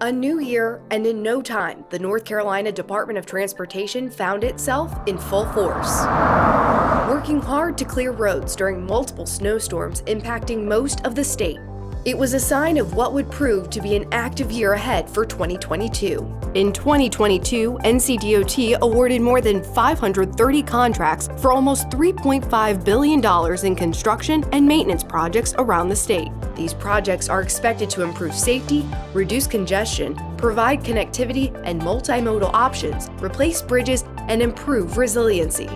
A new year, and in no time, the North Carolina Department of Transportation found itself in full force, working hard to clear roads during multiple snowstorms impacting most of the state. It was a sign of what would prove to be an active year ahead for 2022. In 2022, NCDOT awarded more than 530 contracts for almost $3.5 billion in construction and maintenance projects around the state. These projects are expected to improve safety, reduce congestion, provide connectivity and multimodal options, replace bridges, and improve resiliency.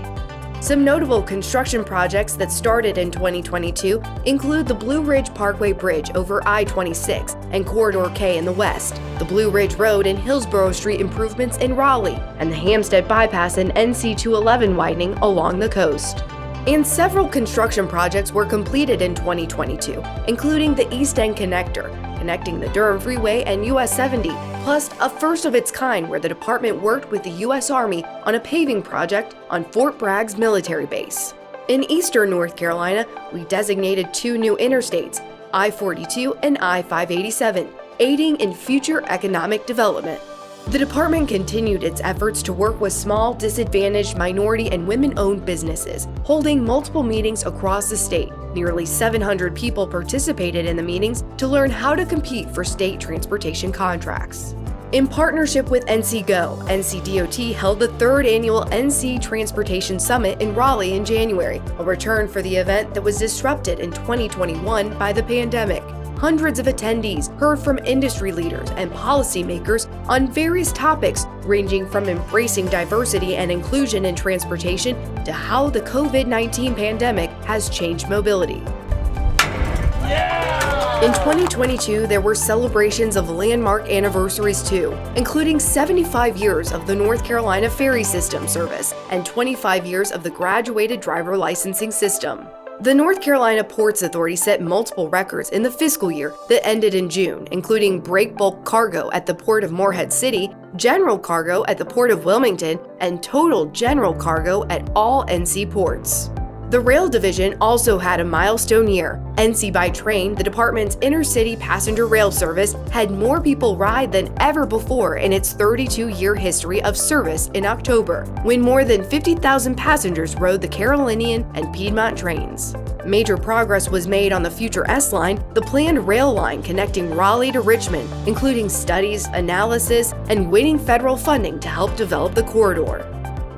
Some notable construction projects that started in 2022 include the Blue Ridge Parkway Bridge over I-26 and Corridor K in the west, the Blue Ridge Road and Hillsborough Street improvements in Raleigh, and the Hampstead Bypass and NC-211 widening along the coast. And several construction projects were completed in 2022, including the East End Connector, connecting the Durham Freeway and US 70, plus a first of its kind where the department worked with the U.S. Army on a paving project on Fort Bragg's military base. In eastern North Carolina, we designated two new interstates, I-42 and I-587, aiding in future economic development. The department continued its efforts to work with small, disadvantaged, minority, and women-owned businesses, holding multiple meetings across the state. Nearly 700 people participated in the meetings to learn how to compete for state transportation contracts. In partnership with NCGO, NCDOT held the third annual NC Transportation Summit in Raleigh in January, a return for the event that was disrupted in 2021 by the pandemic. Hundreds of attendees heard from industry leaders and policymakers on various topics ranging from embracing diversity and inclusion in transportation to how the COVID-19 pandemic has changed mobility. In 2022, there were celebrations of landmark anniversaries too, including 75 years of the North Carolina Ferry System service and 25 years of the graduated driver licensing system. The North Carolina Ports Authority set multiple records in the fiscal year that ended in June, including break bulk cargo at the Port of Morehead City, general cargo at the Port of Wilmington, and total general cargo at all NC ports. The Rail Division also had a milestone year. NC by Train, the department's intercity passenger rail service, had more people ride than ever before in its 32-year history of service in October, when more than 50,000 passengers rode the Carolinian and Piedmont trains. Major progress was made on the future S-Line, the planned rail line connecting Raleigh to Richmond, including studies, analysis, and waiting federal funding to help develop the corridor.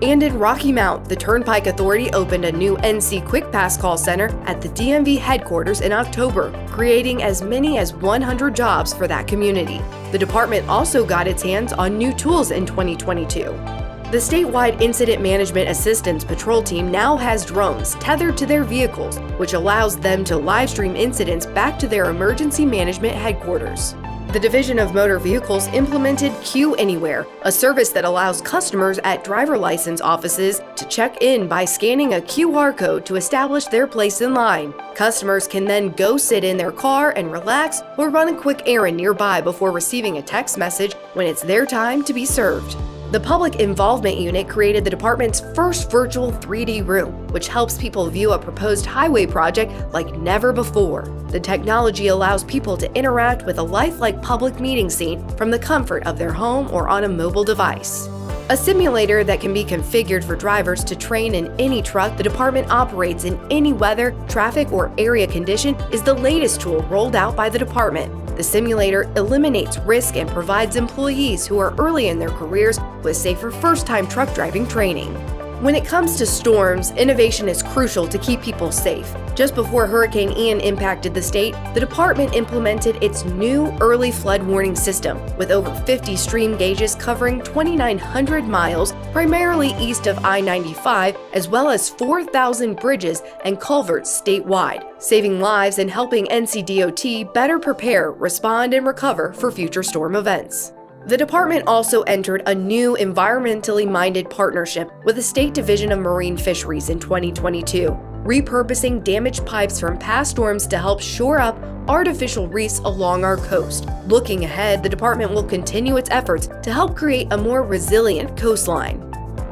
And in Rocky Mount, the Turnpike Authority opened a new NC Quick Pass call center at the DMV headquarters in October, creating as many as 100 jobs for that community. The department also got its hands on new tools in 2022. The statewide Incident Management Assistance Patrol Team now has drones tethered to their vehicles, which allows them to live stream incidents back to their emergency management headquarters. The Division of Motor Vehicles implemented Q Anywhere, a service that allows customers at driver license offices to check in by scanning a QR code to establish their place in line. Customers can then go sit in their car and relax or run a quick errand nearby before receiving a text message when it's their time to be served. The Public Involvement Unit created the department's first virtual 3D room, which helps people view a proposed highway project like never before. The technology allows people to interact with a lifelike public meeting scene from the comfort of their home or on a mobile device. A simulator that can be configured for drivers to train in any truck the department operates in any weather, traffic, or area condition is the latest tool rolled out by the department. The simulator eliminates risk and provides employees who are early in their careers with safer first-time truck driving training. When it comes to storms, innovation is crucial to keep people safe. Just before Hurricane Ian impacted the state, the department implemented its new early flood warning system with over 50 stream gauges covering 2,900 miles, primarily east of I-95, as well as 4,000 bridges and culverts statewide, saving lives and helping NCDOT better prepare, respond, and recover for future storm events. The department also entered a new environmentally minded partnership with the State Division of Marine Fisheries in 2022, repurposing damaged pipes from past storms to help shore up artificial reefs along our coast. Looking ahead, the department will continue its efforts to help create a more resilient coastline.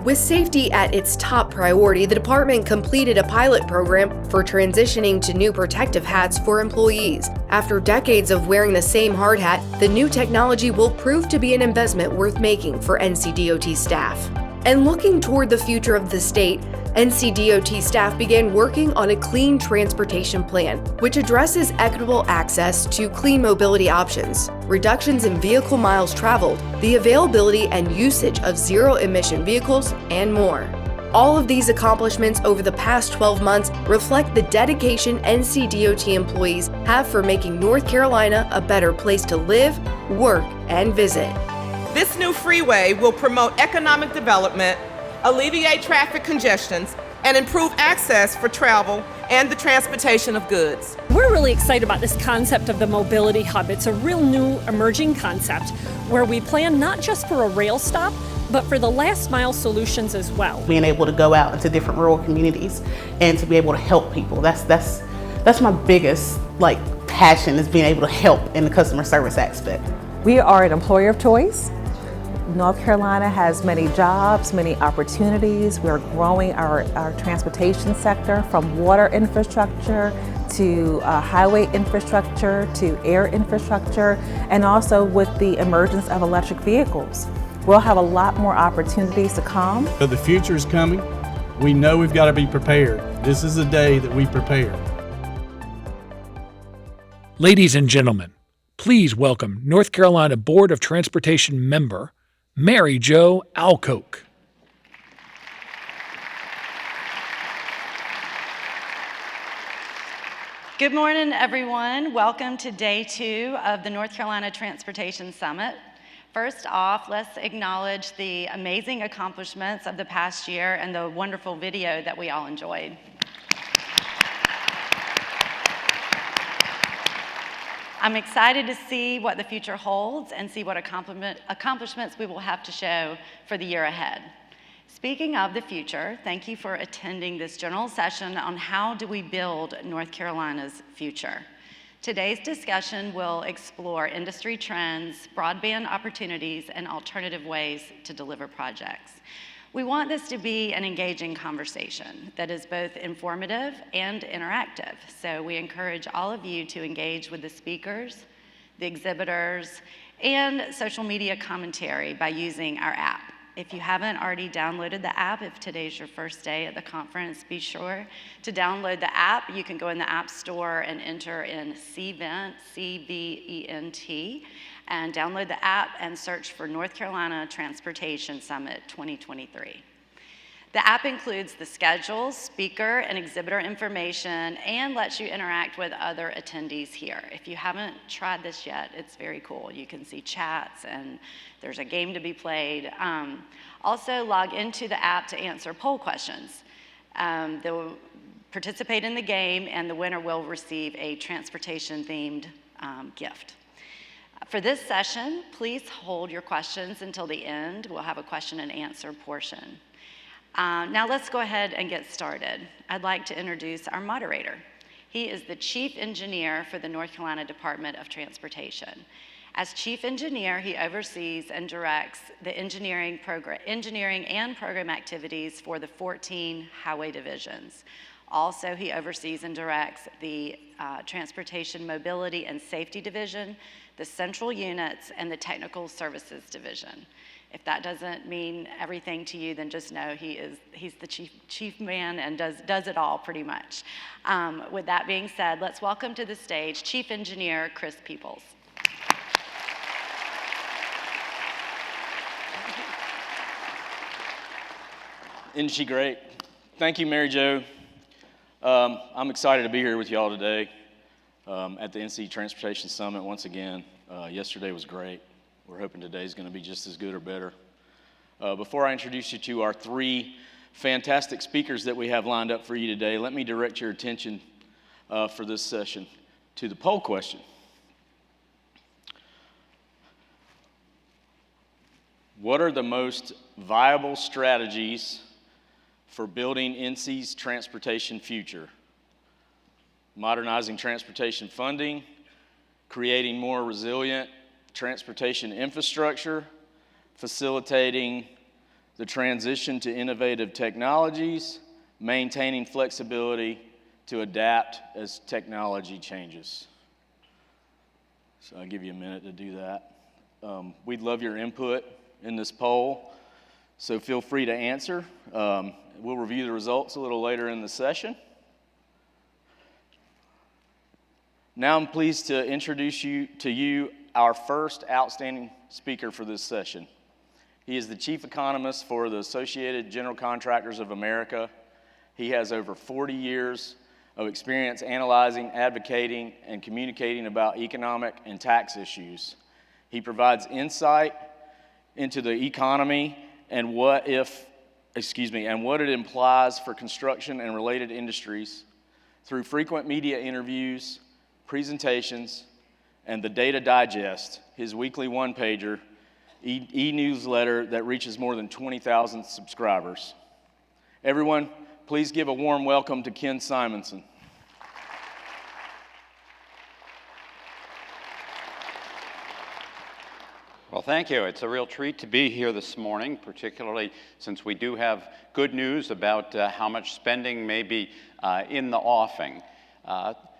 With safety at its top priority, the department completed a pilot program for transitioning to new protective hats for employees. After decades of wearing the same hard hat, the new technology will prove to be an investment worth making for NCDOT staff. And looking toward the future of the state, NCDOT staff began working on a clean transportation plan, which addresses equitable access to clean mobility options, reductions in vehicle miles traveled, the availability and usage of zero-emission vehicles, and more. All of these accomplishments over the past 12 months reflect the dedication NCDOT employees have for making North Carolina a better place to live, work, and visit. This new freeway will promote economic development, alleviate traffic congestions, and improve access for travel and the transportation of goods. We're really excited about this concept of the mobility hub. It's a real new emerging concept where we plan not just for a rail stop, but for the last mile solutions as well. Being able to go out into different rural communities and to be able to help people, that's my biggest passion, is being able to help in the customer service aspect. We are an employer of choice. North Carolina has many jobs, many opportunities. We're growing our transportation sector, from water infrastructure to highway infrastructure to air infrastructure, and also with the emergence of electric vehicles. We'll have a lot more opportunities to come. So the future is coming. We know we've got to be prepared. This is the day that we prepare. Ladies and gentlemen, please welcome North Carolina Board of Transportation member, Mary Jo Alcoke. Good morning, everyone. Welcome to day 2 of the North Carolina Transportation Summit. First off, let's acknowledge the amazing accomplishments of the past year and the wonderful video that we all enjoyed. I'm excited to see what the future holds and see what accomplishments we will have to show for the year ahead. Speaking of the future, thank you for attending this general session on how do we build North Carolina's future. Today's discussion will explore industry trends, broadband opportunities, and alternative ways to deliver projects. We want this to be an engaging conversation that is both informative and interactive. So we encourage all of you to engage with the speakers, the exhibitors, and social media commentary by using our app. If you haven't already downloaded the app, if today's your first day at the conference, be sure to download the app. You can go in the App Store and enter in CVENT, C-V-E-N-T, and download the app and search for North Carolina Transportation Summit 2023. The app includes the schedule, speaker, and exhibitor information, and lets you interact with other attendees here. If you haven't tried this yet, it's very cool. You can see chats, and there's a game to be played. Also, log into the app to answer poll questions. They'll participate in the game, and the winner will receive a transportation-themed gift. For this session, please hold your questions until the end. We'll have a question and answer portion. Now let's go ahead and get started. I'd like to introduce our moderator. He is the Chief Engineer for the North Carolina Department of Transportation. As Chief Engineer, he oversees and directs the engineering and program activities for the 14 highway divisions. Also, he oversees and directs the Transportation Mobility and Safety Division, the Central Units, and the Technical Services Division. If that doesn't mean everything to you, then just know he's the chief man and does it all pretty much. With that being said, let's welcome to the stage Chief Engineer Chris Peoples. Isn't she great? Thank you, Mary Jo. I'm excited to be here with y'all today at the NC Transportation Summit once again. Yesterday was great. We're hoping today's going to be just as good or better. Before I introduce you to our 3 fantastic speakers that we have lined up for you today, let me direct your attention for this session to the poll question. What are the most viable strategies for building NC's transportation future? Modernizing transportation funding, creating more resilient transportation infrastructure, facilitating the transition to innovative technologies, maintaining flexibility to adapt as technology changes. So I'll give you a minute to do that. We'd love your input in this poll, so feel free to answer. We'll review the results a little later in the session. Now I'm pleased to introduce to you our first outstanding speaker for this session. He is the Chief Economist for the Associated General Contractors of America. He has over 40 years of experience analyzing, advocating, and communicating about economic and tax issues. He provides insight into the economy and what it implies for construction and related industries through frequent media interviews, presentations, and the Data Digest, his weekly one-pager, e-newsletter that reaches more than 20,000 subscribers. Everyone, please give a warm welcome to Ken Simonson. Well, thank you. It's a real treat to be here this morning, particularly since we do have good news about how much spending may be in the offing.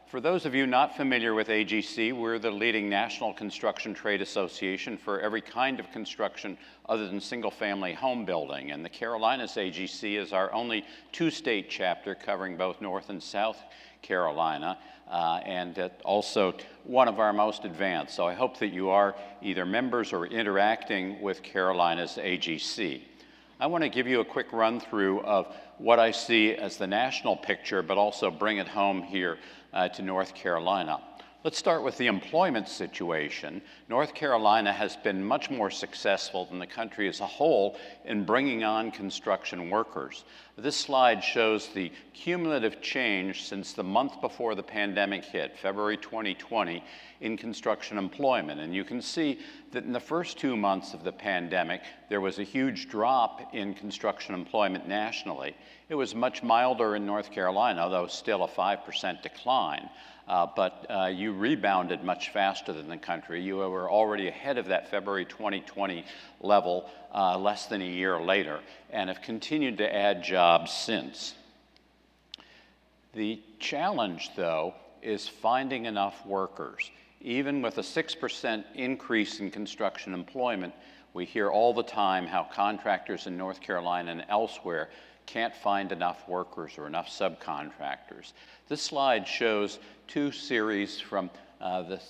For those of you not familiar with AGC, we're the leading national construction trade association for every kind of construction other than single-family home building. And the Carolinas AGC is our only two-state chapter covering both North and South Carolina, and also one of our most advanced. So I hope that you are either members or interacting with Carolinas AGC. I want to give you a quick run-through of what I see as the national picture, but also bring it home here to North Carolina. Let's start with the employment situation. North Carolina has been much more successful than the country as a whole in bringing on construction workers. This slide shows the cumulative change since the month before the pandemic hit, February 2020, in construction employment. And you can see that in the first 2 months of the pandemic, there was a huge drop in construction employment nationally. It was much milder in North Carolina, though still a 5% decline. But you rebounded much faster than the country. You were already ahead of that February 2020 level less than a year later, and have continued to add jobs since. The challenge, though, is finding enough workers. Even with a 6% increase in construction employment, we hear all the time how contractors in North Carolina and elsewhere can't find enough workers or enough subcontractors. This slide shows two series from the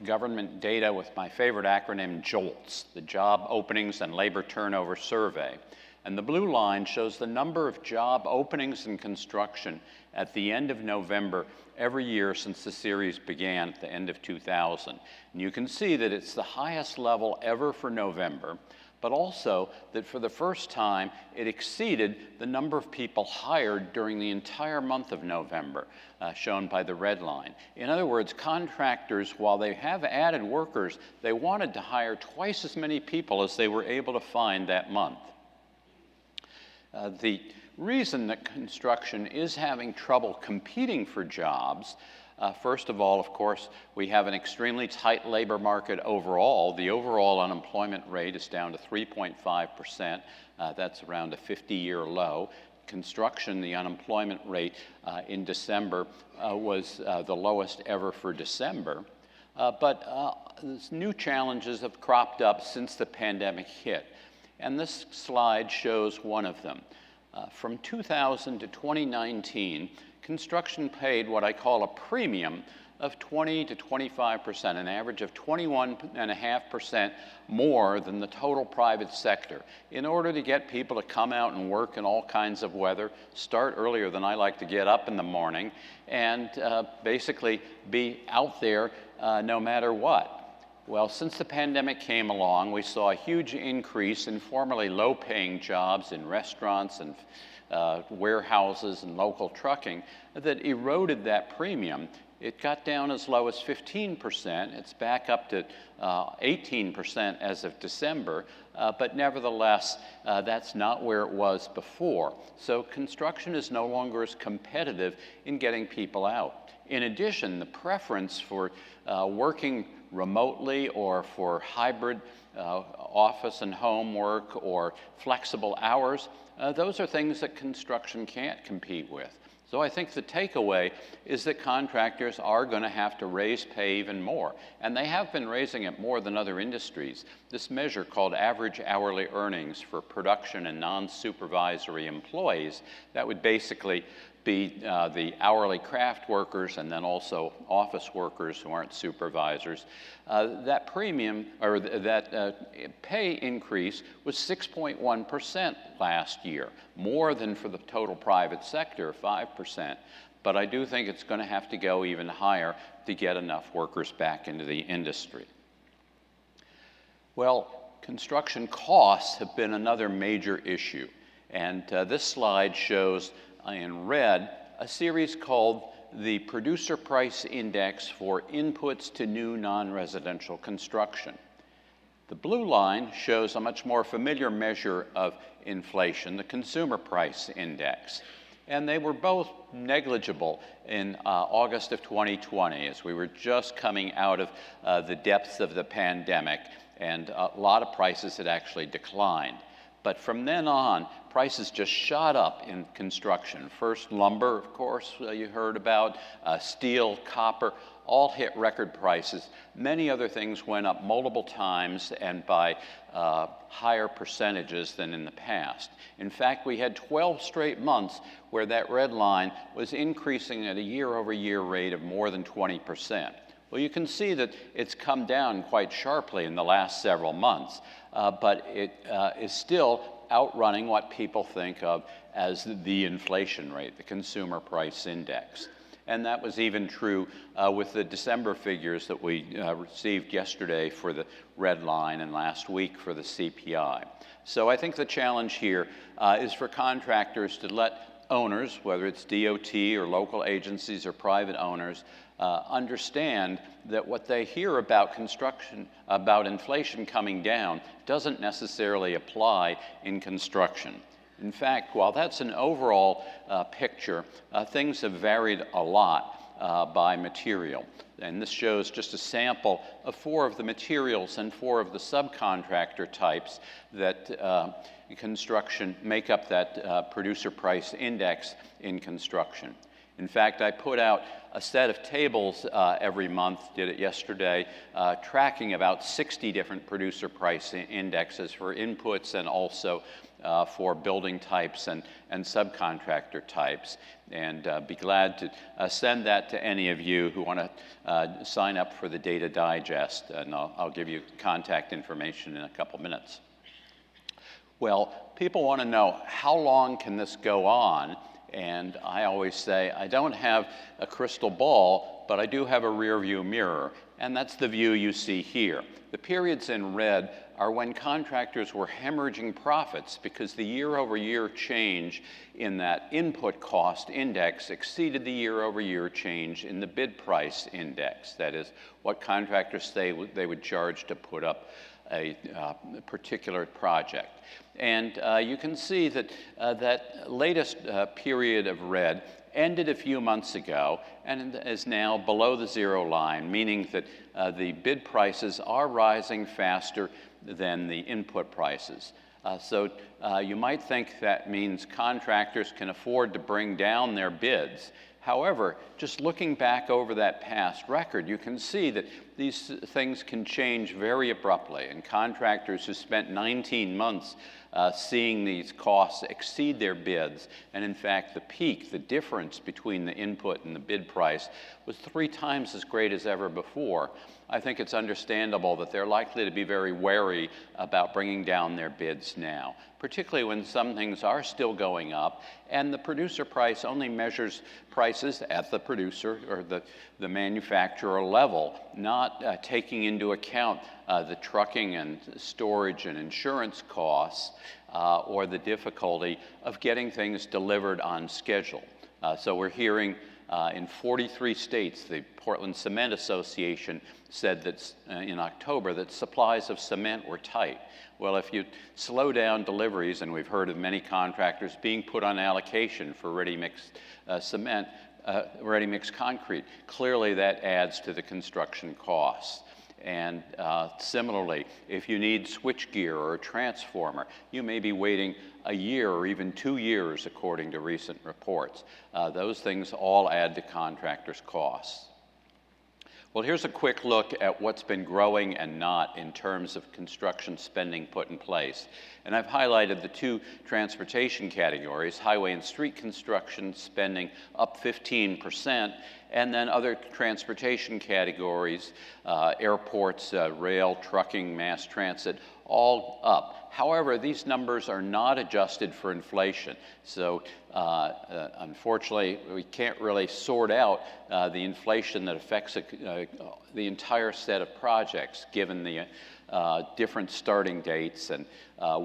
government data with my favorite acronym, JOLTS, the Job Openings and Labor Turnover Survey. And the blue line shows the number of job openings in construction at the end of November every year since the series began at the end of 2000. And you can see that it's the highest level ever for November, but also that for the first time, it exceeded the number of people hired during the entire month of November, shown by the red line. In other words, contractors, while they have added workers, they wanted to hire twice as many people as they were able to find that month. The reason that construction is having trouble competing for jobs, first of all, of course, we have an extremely tight labor market overall. The overall unemployment rate is down to 3.5%. That's around a 50-year low. Construction, the unemployment rate in December was the lowest ever for December. But new challenges have cropped up since the pandemic hit. And this slide shows one of them. From 2000 to 2019, construction paid what I call a premium of 20 to 25%, an average of 21.5% more than the total private sector, in order to get people to come out and work in all kinds of weather, start earlier than I like to get up in the morning, and basically be out there no matter what. Well, since the pandemic came along, we saw a huge increase in formerly low-paying jobs in restaurants and warehouses and local trucking that eroded that premium It got down as low as 15%. It's back up to 18% as of December, but nevertheless, that's not where it was before. So construction is no longer as competitive in getting people out. In addition, the preference for working remotely or for hybrid office and home work or flexible hours, those are things that construction can't compete with. So I think the takeaway is that contractors are going to have to raise pay even more, and they have been raising it more than other industries. This measure called average hourly earnings for production and non-supervisory employees, that would basically be the hourly craft workers and then also office workers who aren't supervisors. That premium, or that pay increase was 6.1% last year, more than for the total private sector, 5%. But I do think it's going to have to go even higher to get enough workers back into the industry. Well, construction costs have been another major issue. And this slide shows in red a series called the Producer Price Index for inputs to new non-residential construction. The blue line shows a much more familiar measure of inflation, the Consumer Price Index. And they were both negligible in August of 2020 as we were just coming out of the depths of the pandemic, and a lot of prices had actually declined. But from then on, prices just shot up in construction. First, lumber, of course, you heard about, steel, copper, all hit record prices. Many other things went up multiple times and by higher percentages than in the past. In fact, we had 12 straight months where that red line was increasing at a year-over-year rate of more than 20%. Well, you can see that it's come down quite sharply in the last several months, but it is still outrunning what people think of as the inflation rate, the Consumer Price Index. And that was even true with the December figures that we received yesterday for the red line and last week for the CPI. So I think the challenge here is for contractors to let owners, whether it's DOT or local agencies or private owners, understand that what they hear about construction, about inflation coming down, doesn't necessarily apply in construction. In fact, while that's an overall picture, things have varied a lot by material. And this shows just a sample of 4 of the materials and 4 of the subcontractor types that construction make up that producer price index in construction. In fact, I put out a set of tables every month, did it yesterday, tracking about 60 different producer price indexes for inputs and also for building types and subcontractor types. And be glad to send that to any of you who want to sign up for the Data Digest, and I'll give you contact information in a couple minutes. Well, people want to know, how long can this go on? And I always say, I don't have a crystal ball, but I do have a rear view mirror, and that's the view you see here. The periods in red are when contractors were hemorrhaging profits because the year-over-year change in that input cost index exceeded the year-over-year change in the bid price index. That is, what contractors say they would charge to put up a particular project. And you can see that that latest period of red ended a few months ago and is now below the zero line, meaning that the bid prices are rising faster than the input prices. So you might think that means contractors can afford to bring down their bids. However, just looking back over that past record, you can see that these things can change very abruptly, and contractors who spent 19 months seeing these costs exceed their bids, and in fact the peak, the difference between the input and the bid price, was 3 times as great as ever before. I think it's understandable that they're likely to be very wary about bringing down their bids now, particularly when some things are still going up, and the producer price only measures prices at the producer or the manufacturer level, not taking into account the trucking and storage and insurance costs or the difficulty of getting things delivered on schedule. So we're hearing In 43 states, the Portland Cement Association said that in October that supplies of cement were tight. Well, if you slow down deliveries, and we've heard of many contractors being put on allocation for ready-mix cement, ready-mix concrete, clearly that adds to the construction costs. And similarly, if you need switchgear or a transformer, you may be waiting a year or even 2 years, according to recent reports. Those things all add to contractors' costs. Well, here's a quick look at what's been growing and not in terms of construction spending put in place. And I've highlighted the two transportation categories, highway and street construction spending up 15%, and then other transportation categories, airports, rail, trucking, mass transit, all up. However, these numbers are not adjusted for inflation. So unfortunately, we can't really sort out the inflation that affects the entire set of projects, given the different starting dates and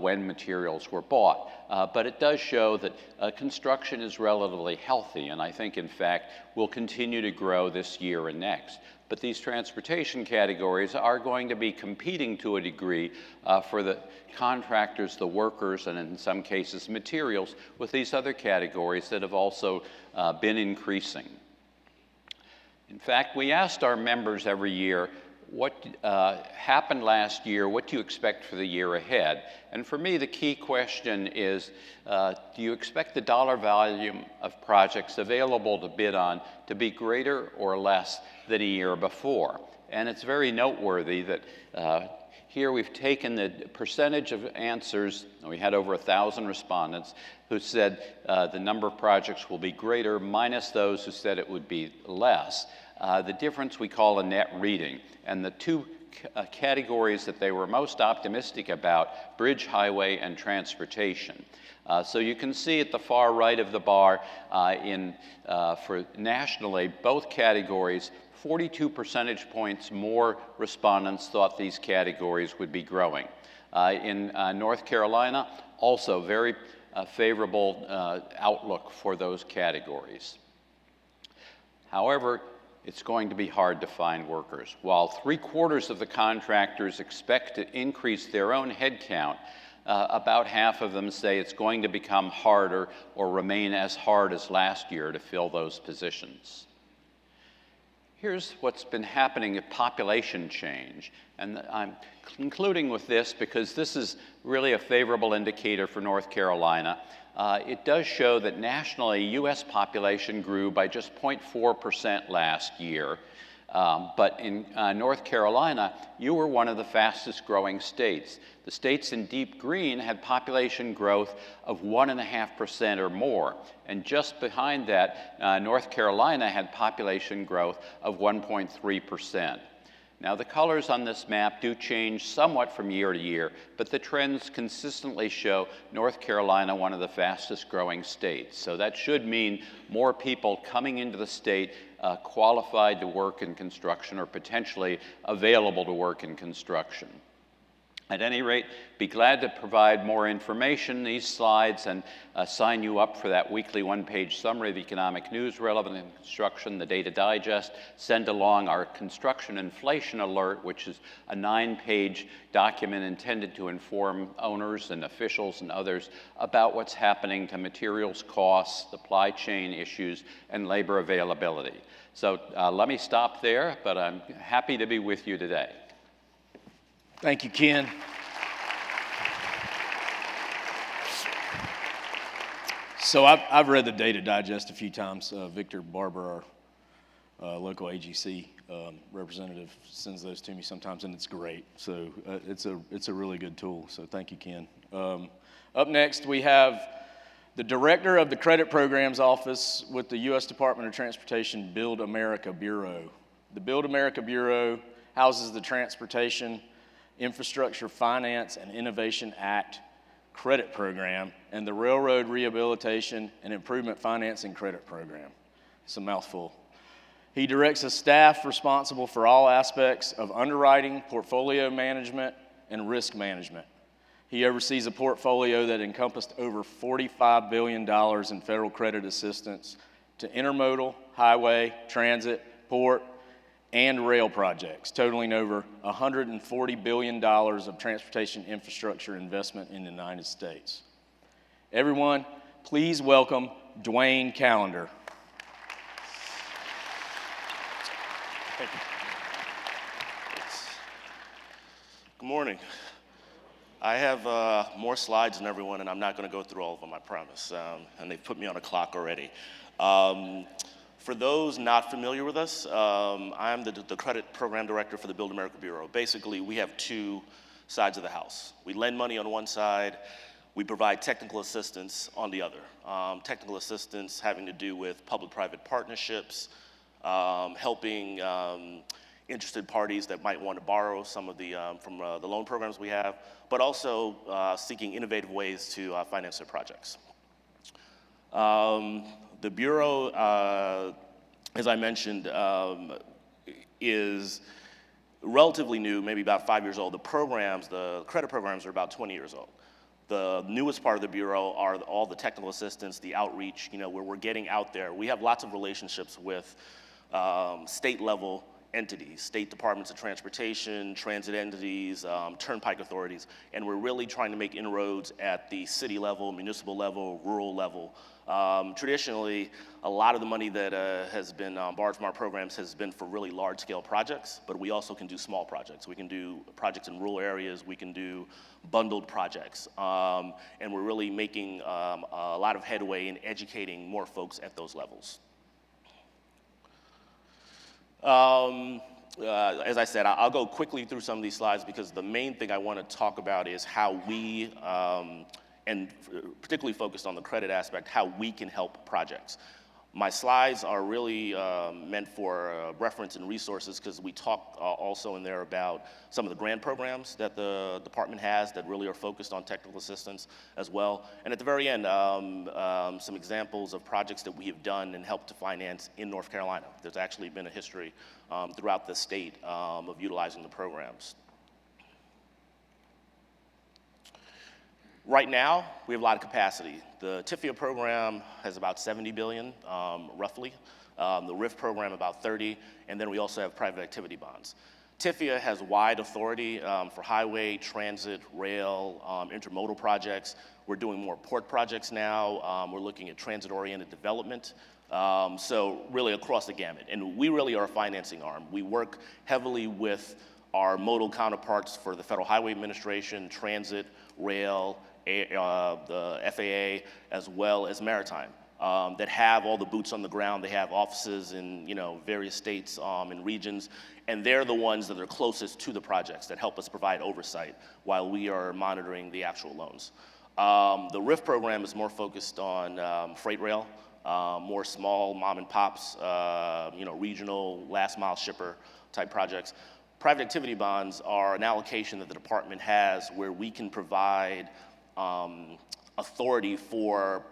when materials were bought. But it does show that construction is relatively healthy, and I think, in fact, will continue to grow this year and next. But these transportation categories are going to be competing to a degree for the contractors, the workers, and in some cases materials with these other categories that have also been increasing. In fact, we asked our members every year, what happened last year, what do you expect for the year ahead? And for me, the key question is, do you expect the dollar volume of projects available to bid on to be greater or less than a year before? And it's very noteworthy that here we've taken the percentage of answers, and we had over 1,000 respondents who said the number of projects will be greater, minus those who said it would be less. The difference we call a net reading. And the two categories that they were most optimistic about, bridge, highway, and transportation. So you can see at the far right of the bar for nationally, both categories, 42 percentage points more respondents thought these categories would be growing. In North Carolina, also very favorable outlook for those categories. However, it's going to be hard to find workers. While 3/4 of the contractors expect to increase their own headcount, about half of them say it's going to become harder or remain as hard as last year to fill those positions. Here's what's been happening with population change. And I'm concluding with this because this is really a favorable indicator for North Carolina. It does show that nationally, U.S. population grew by just 0.4% last year. But in North Carolina, you were one of the fastest growing states. The states in deep green had population growth of 1.5% or more. And just behind that, North Carolina had population growth of 1.3%. Now, the colors on this map do change somewhat from year to year, but the trends consistently show North Carolina one of the fastest growing states. So that should mean more people coming into the state qualified to work in construction or potentially available to work in construction. At any rate, be glad to provide more information in these slides and sign you up for that weekly one-page summary of economic news relevant in construction, the Data Digest. Send along our construction inflation alert, which is a 9-page document intended to inform owners and officials and others about what's happening to materials costs, supply chain issues, and labor availability. So let me stop there, but I'm happy to be with you today. Thank you, Ken. So I've read the Data Digest a few times. Victor Barber, our local AGC representative, sends those to me sometimes, and it's great. So it's a really good tool. So thank you, Ken. Up next, we have the director of the Credit Programs Office with the U.S. Department of Transportation Build America Bureau. The Build America Bureau houses the Transportation Infrastructure Finance and Innovation Act Credit Program and the Railroad Rehabilitation and Improvement Financing Credit Program. It's a mouthful. He directs a staff responsible for all aspects of underwriting, portfolio management, and risk management. He oversees a portfolio that encompassed over $45 billion in federal credit assistance to intermodal, highway, transit, port, and rail projects, totaling over $140 billion of transportation infrastructure investment in the United States. Everyone, please welcome Dwayne Callender. Thank you. Good morning. I have more slides than everyone, and I'm not going to go through all of them, I promise. And they've put me on a clock already. For those not familiar with us, I'm the credit program director for the Build America Bureau. Basically, we have two sides of the house. We lend money on one side, we provide technical assistance on the other. Technical assistance having to do with public-private partnerships, helping interested parties that might want to borrow some of the from the loan programs we have, but also seeking innovative ways to finance their projects. The Bureau, as I mentioned, is relatively new, maybe about 5 years old. The credit programs are about 20 years old. The newest part of the Bureau are all the technical assistance, the outreach, where we're getting out there. We have lots of relationships with state-level entities, state departments of transportation, transit entities, turnpike authorities, and we're really trying to make inroads at the city level, municipal level, rural level. Traditionally, a lot of the money that has been borrowed from our programs has been for really large-scale projects, but we also can do small projects. We can do projects in rural areas, we can do bundled projects, and we're really making a lot of headway in educating more folks at those levels. As I said, I'll go quickly through some of these slides because the main thing I want to talk about is how we, and particularly focused on the credit aspect, how we can help projects. My slides are really meant for reference and resources because we talk also in there about some of the grant programs that the department has that really are focused on technical assistance as well. And at the very end, some examples of projects that we have done and helped to finance in North Carolina. There's actually been a history throughout the state of utilizing the programs. Right now, we have a lot of capacity. The TIFIA program has about 70 billion, roughly. The RIF program about 30, and then we also have private activity bonds. TIFIA has wide authority for highway, transit, rail, intermodal projects. We're doing more port projects now. We're looking at transit-oriented development. So really across the gamut. And we really are a financing arm. We work heavily with our modal counterparts for the Federal Highway Administration, transit, rail, the FAA, as well as maritime, that have all the boots on the ground. They have offices in various states and regions, and they're the ones that are closest to the projects that help us provide oversight while we are monitoring the actual loans. The RIF program is more focused on freight rail, more small mom and pops, regional last mile shipper type projects. Private activity bonds are an allocation that the department has where we can provide authority for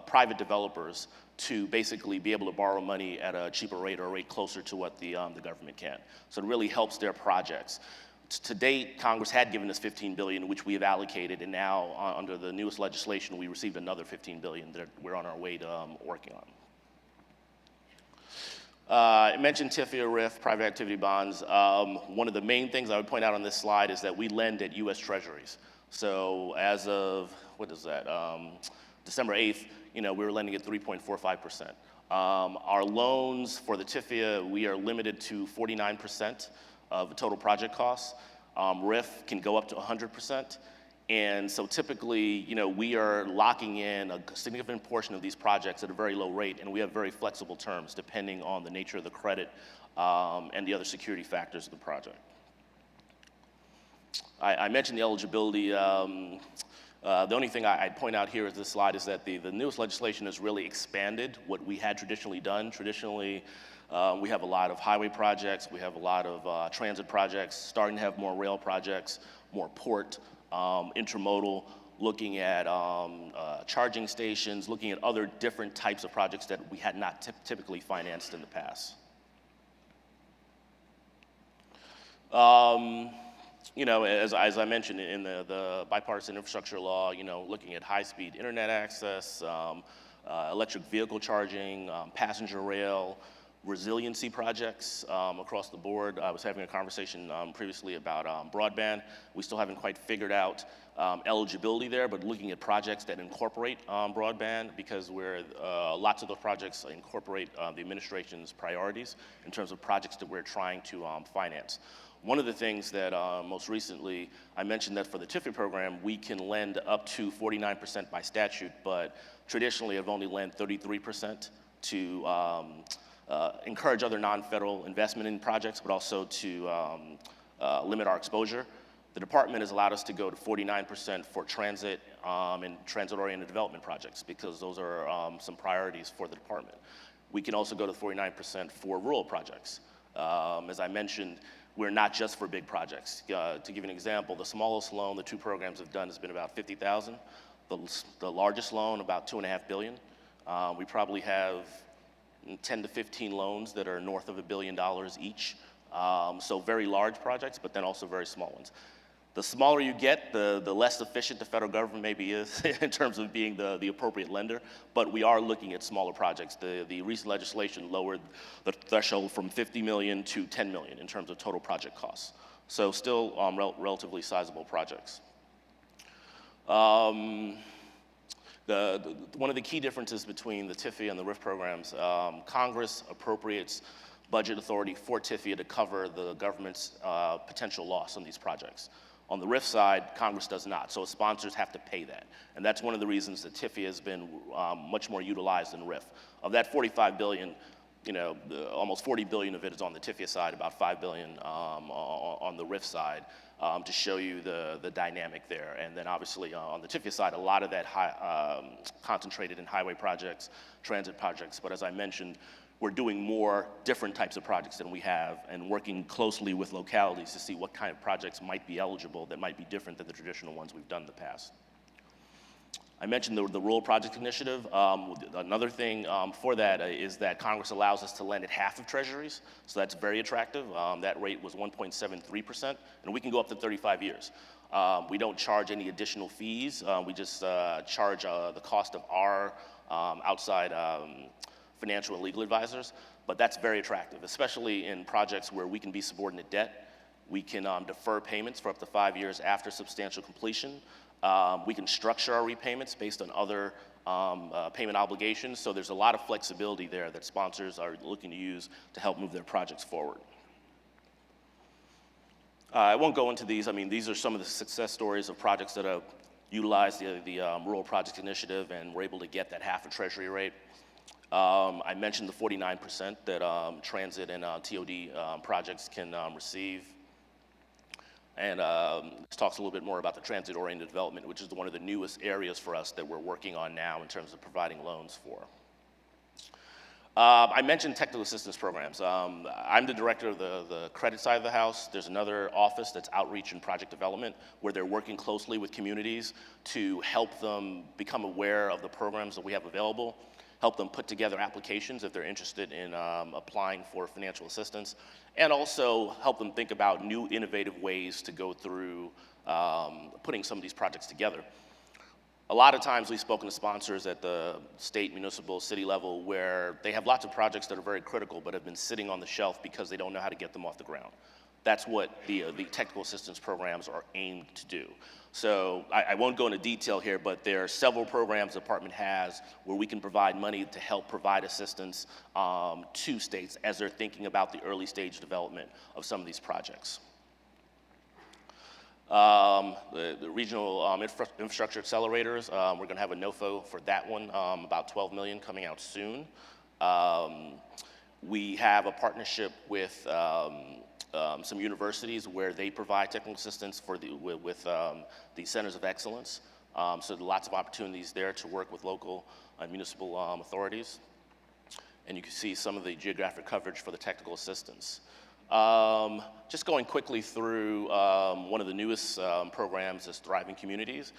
private developers to basically be able to borrow money at a cheaper rate or a rate closer to what the government can. So it really helps their projects. To date, Congress had given us $15 billion, which we have allocated, and now under the newest legislation, we received another $15 billion that we're on our way to working on. I mentioned TIFIA, RIF, private activity bonds. One of the main things I would point out on this slide is that we lend at U.S. Treasuries. So as of, December 8th, we were lending at 3.45%. Our loans for the TIFIA, we are limited to 49% of the total project costs. RIF can go up to 100%. And so typically, we are locking in a significant portion of these projects at a very low rate, and we have very flexible terms depending on the nature of the credit and the other security factors of the project. I mentioned the eligibility. The only thing I'd point out here is this slide is that the newest legislation has really expanded what we had traditionally done. Traditionally, we have a lot of highway projects, we have a lot of transit projects, starting to have more rail projects, more port, intermodal, looking at charging stations, looking at other different types of projects that we had not typically financed in the past. As I mentioned in the bipartisan infrastructure law, looking at high-speed internet access, electric vehicle charging, passenger rail, resiliency projects across the board. I was having a conversation previously about broadband. We still haven't quite figured out eligibility there, but looking at projects that incorporate broadband, because lots of those projects incorporate the administration's priorities in terms of projects that we're trying to finance. One of the things that most recently, I mentioned that for the TIFIA program, we can lend up to 49% by statute, but traditionally have only lent 33% to encourage other non-federal investment in projects, but also to limit our exposure. The department has allowed us to go to 49% for transit and transit-oriented development projects, because those are some priorities for the department. We can also go to 49% for rural projects. As I mentioned, we're not just for big projects. To give you an example, the smallest loan the two programs have done has been about $50,000. The largest loan, about $2.5 billion. We probably have 10 to 15 loans that are north of $1 billion each. So very large projects, but then also very small ones. The smaller you get, the less efficient the federal government maybe is in terms of being the appropriate lender, but we are looking at smaller projects. The recent legislation lowered the threshold from $50 million to $10 million in terms of total project costs. So still relatively sizable projects. One of the key differences between the TIFIA and the RIF programs, Congress appropriates budget authority for TIFIA to cover the government's potential loss on these projects. On the RIF side, Congress does not, so sponsors have to pay that. And that's one of the reasons that TIFIA has been much more utilized than RIF. Of that $45 billion, almost $40 billion of it is on the TIFIA side, about $5 billion on the RIF side, to show you the dynamic there. And then obviously on the TIFIA side, a lot of that concentrated in highway projects, transit projects, but as I mentioned, we're doing more different types of projects than we have, and working closely with localities to see what kind of projects might be eligible that might be different than the traditional ones we've done in the past. I mentioned the Rural Project Initiative. Another thing for that is that Congress allows us to lend at half of treasuries, so that's very attractive. That rate was 1.73%, and we can go up to 35 years. We don't charge any additional fees. We just charge the cost of our outside financial and legal advisors, but that's very attractive, especially in projects where we can be subordinate debt. We can defer payments for up to 5 years after substantial completion. We can structure our repayments based on other payment obligations, so there's a lot of flexibility there that sponsors are looking to use to help move their projects forward. I won't go into these. I mean, these are some of the success stories of projects that have utilized the Rural Project Initiative and were able to get that half a treasury rate. I mentioned the 49% that transit and TOD projects can receive. And this talks a little bit more about the transit-oriented development, which is one of the newest areas for us that we're working on now in terms of providing loans for. I mentioned technical assistance programs. I'm the director of the credit side of the house. There's another office that's outreach and project development, where they're working closely with communities to help them become aware of the programs that we have available, help them put together applications if they're interested in applying for financial assistance, and also help them think about new innovative ways to go through putting some of these projects together. A lot of times we've spoken to sponsors at the state, municipal, city level where they have lots of projects that are very critical but have been sitting on the shelf because they don't know how to get them off the ground. That's what the technical assistance programs are aimed to do. So I won't go into detail here, but there are several programs the department has where we can provide money to help provide assistance to states as they're thinking about the early stage development of some of these projects. The regional infrastructure accelerators, we're going to have a NOFO for that one, about $12 million coming out soon. We have a partnership with some universities where they provide technical assistance for with the centers of excellence. So there are lots of opportunities there to work with local and municipal authorities. And you can see some of the geographic coverage for the technical assistance. Just going quickly through one of the newest programs is Thriving Communities,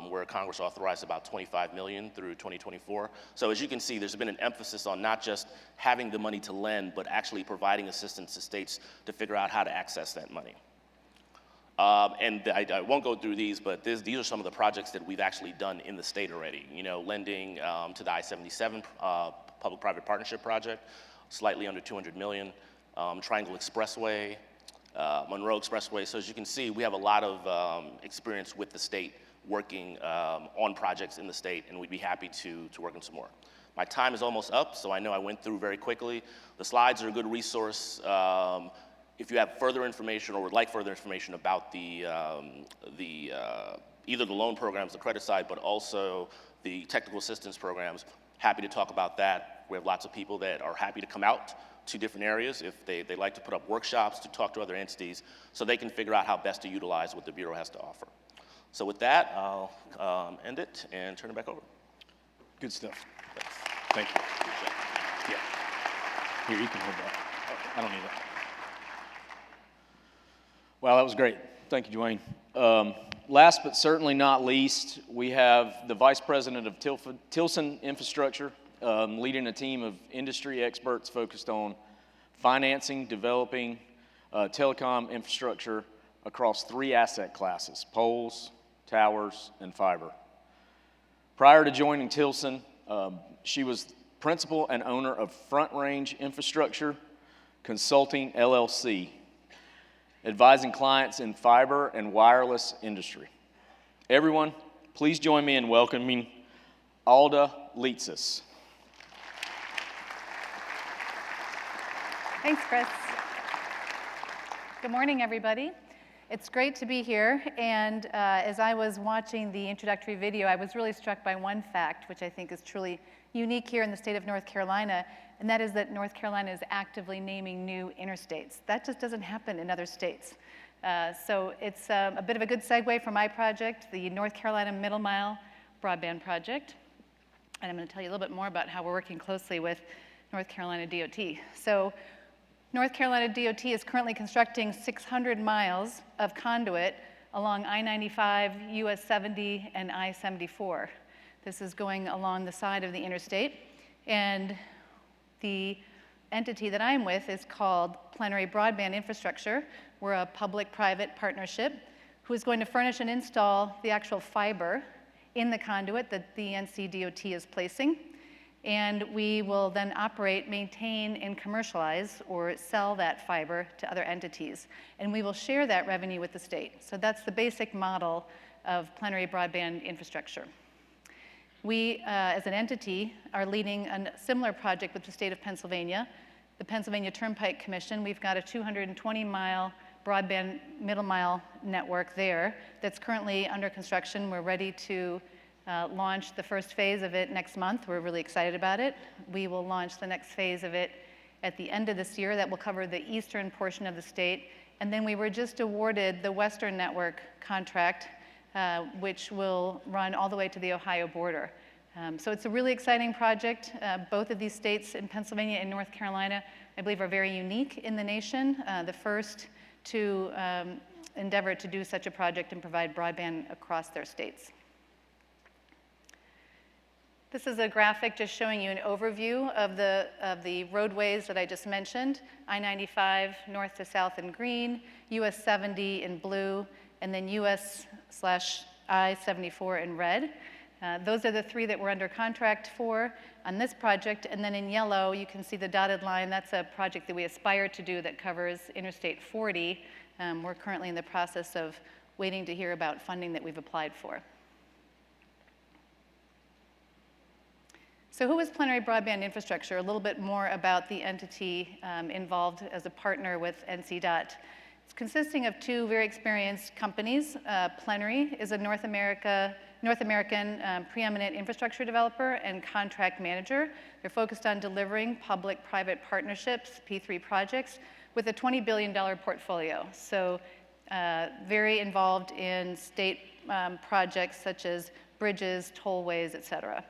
where Congress authorized about $25 million through 2024. So as you can see, there's been an emphasis on not just having the money to lend, but actually providing assistance to states to figure out how to access that money. I won't go through these, but these are some of the projects that we've actually done in the state already. You know, lending to the I-77 public-private partnership project, slightly under $200 million. Triangle Expressway, Monroe Expressway. So as you can see, we have a lot of experience with the state working on projects in the state, and we'd be happy to work on some more. My time is almost up, so I know I went through very quickly. The slides are a good resource. If you have further information or would like further information about either the loan programs, the credit side, but also the technical assistance programs, happy to talk about that. We have lots of people that are happy to come out to different areas if they like to put up workshops to talk to other entities so they can figure out how best to utilize what the Bureau has to offer. So with that, I'll end it and turn it back over. Good stuff. Thanks. Thank you. Yeah. Here, you can hold that. I don't need it. Wow, that was great. Thank you, Dwayne. Last but certainly not least, we have the Vice President of Tilson Infrastructure, leading a team of industry experts focused on financing, developing telecom infrastructure across 3 asset classes: poles, towers, and fiber. Prior to joining Tilson, she was principal and owner of Front Range Infrastructure Consulting, LLC, advising clients in fiber and wireless industry. Everyone, please join me in welcoming Alda Leitzis. Thanks, Chris. Good morning, everybody. It's great to be here, and as I was watching the introductory video, I was really struck by one fact, which I think is truly unique here in the state of North Carolina, and that is that North Carolina is actively naming new interstates. That just doesn't happen in other states. So it's a bit of a good segue for my project, the North Carolina Middle Mile Broadband Project. And I'm going to tell you a little bit more about how we're working closely with North Carolina DOT. So North Carolina DOT is currently constructing 600 miles of conduit along I-95, US 70, and I-74. This is going along the side of the interstate. And the entity that I'm with is called Plenary Broadband Infrastructure. We're a public-private partnership who is going to furnish and install the actual fiber in the conduit that the NCDOT is placing. And we will then operate, maintain, and commercialize or sell that fiber to other entities. And we will share that revenue with the state. So that's the basic model of Plenary Broadband Infrastructure. We, as an entity, are leading a similar project with the state of Pennsylvania, the Pennsylvania Turnpike Commission. We've got a 220-mile broadband middle mile network there that's currently under construction. We're ready to launch the first phase of it next month. We're really excited about it. We will launch the next phase of it at the end of this year. That will cover the eastern portion of the state. And then we were just awarded the Western Network contract, which will run all the way to the Ohio border. So it's a really exciting project. Both of these states in Pennsylvania and North Carolina, I believe, are very unique in the nation. The first to endeavor to do such a project and provide broadband across their states. This is a graphic just showing you an overview of the roadways that I just mentioned. I-95 north to south in green, US 70 in blue, and then US/I-74 in red. Those are the 3 that we're under contract for on this project. And then in yellow, you can see the dotted line. That's a project that we aspire to do that covers Interstate 40. We're currently in the process of waiting to hear about funding that we've applied for. So who is Plenary Broadband Infrastructure? A little bit more about the entity involved as a partner with NCDOT. It's consisting of 2 very experienced companies. Plenary is a North American preeminent infrastructure developer and contract manager. They're focused on delivering public-private partnerships, P3 projects, with a $20 billion portfolio. So very involved in state projects such as bridges, tollways, et cetera.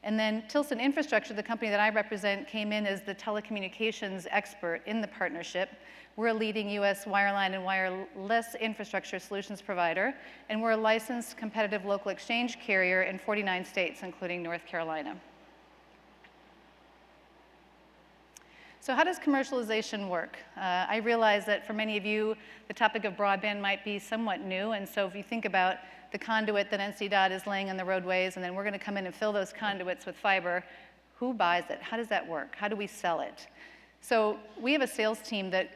And then Tilson Infrastructure, the company that I represent, came in as the telecommunications expert in the partnership. We're a leading US wireline and wireless infrastructure solutions provider, and we're a licensed competitive local exchange carrier in 49 states, including North Carolina. So how does commercialization work? I realize that for many of you, the topic of broadband might be somewhat new, and so if you think about the conduit that NCDOT is laying on the roadways, and then we're going to come in and fill those conduits with fiber, who buys it? How does that work? How do we sell it? So we have a sales team that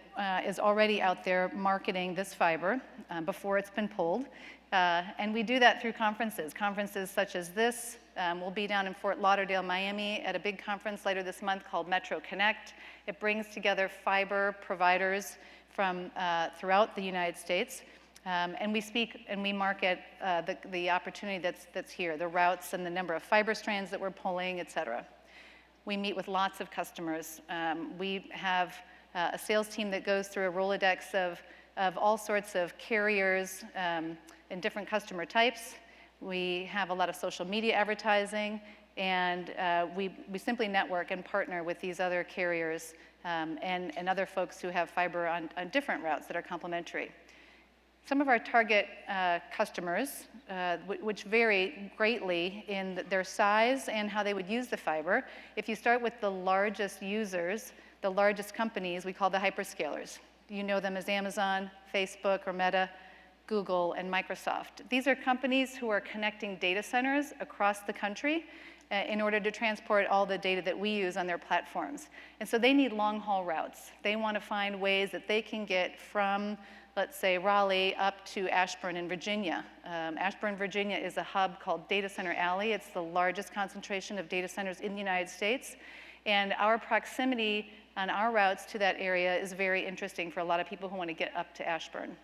is already out there marketing this fiber before it's been pulled, and we do that through conferences such as this. We'll be down in Fort Lauderdale, Miami at a big conference later this month called Metro Connect. It brings together fiber providers from throughout the United States. And we speak and we market the opportunity that's here, the routes and the number of fiber strands that we're pulling, et cetera. We meet with lots of customers. We have a sales team that goes through a Rolodex of all sorts of carriers and different customer types. We have a lot of social media advertising, and we simply network and partner with these other carriers and other folks who have fiber on different routes that are complementary. Some of our target customers, which vary greatly in their size and how they would use the fiber. If you start with the largest users, the largest companies, we call the hyperscalers. You know them as Amazon, Facebook, or Meta, Google, and Microsoft. These are companies who are connecting data centers across the country in order to transport all the data that we use on their platforms. And so they need long-haul routes. They want to find ways that they can get from, let's say, Raleigh up to Ashburn in Virginia. Ashburn, Virginia is a hub called Data Center Alley. It's the largest concentration of data centers in the United States. And our proximity on our routes to that area is very interesting for a lot of people who want to get up to Ashburn.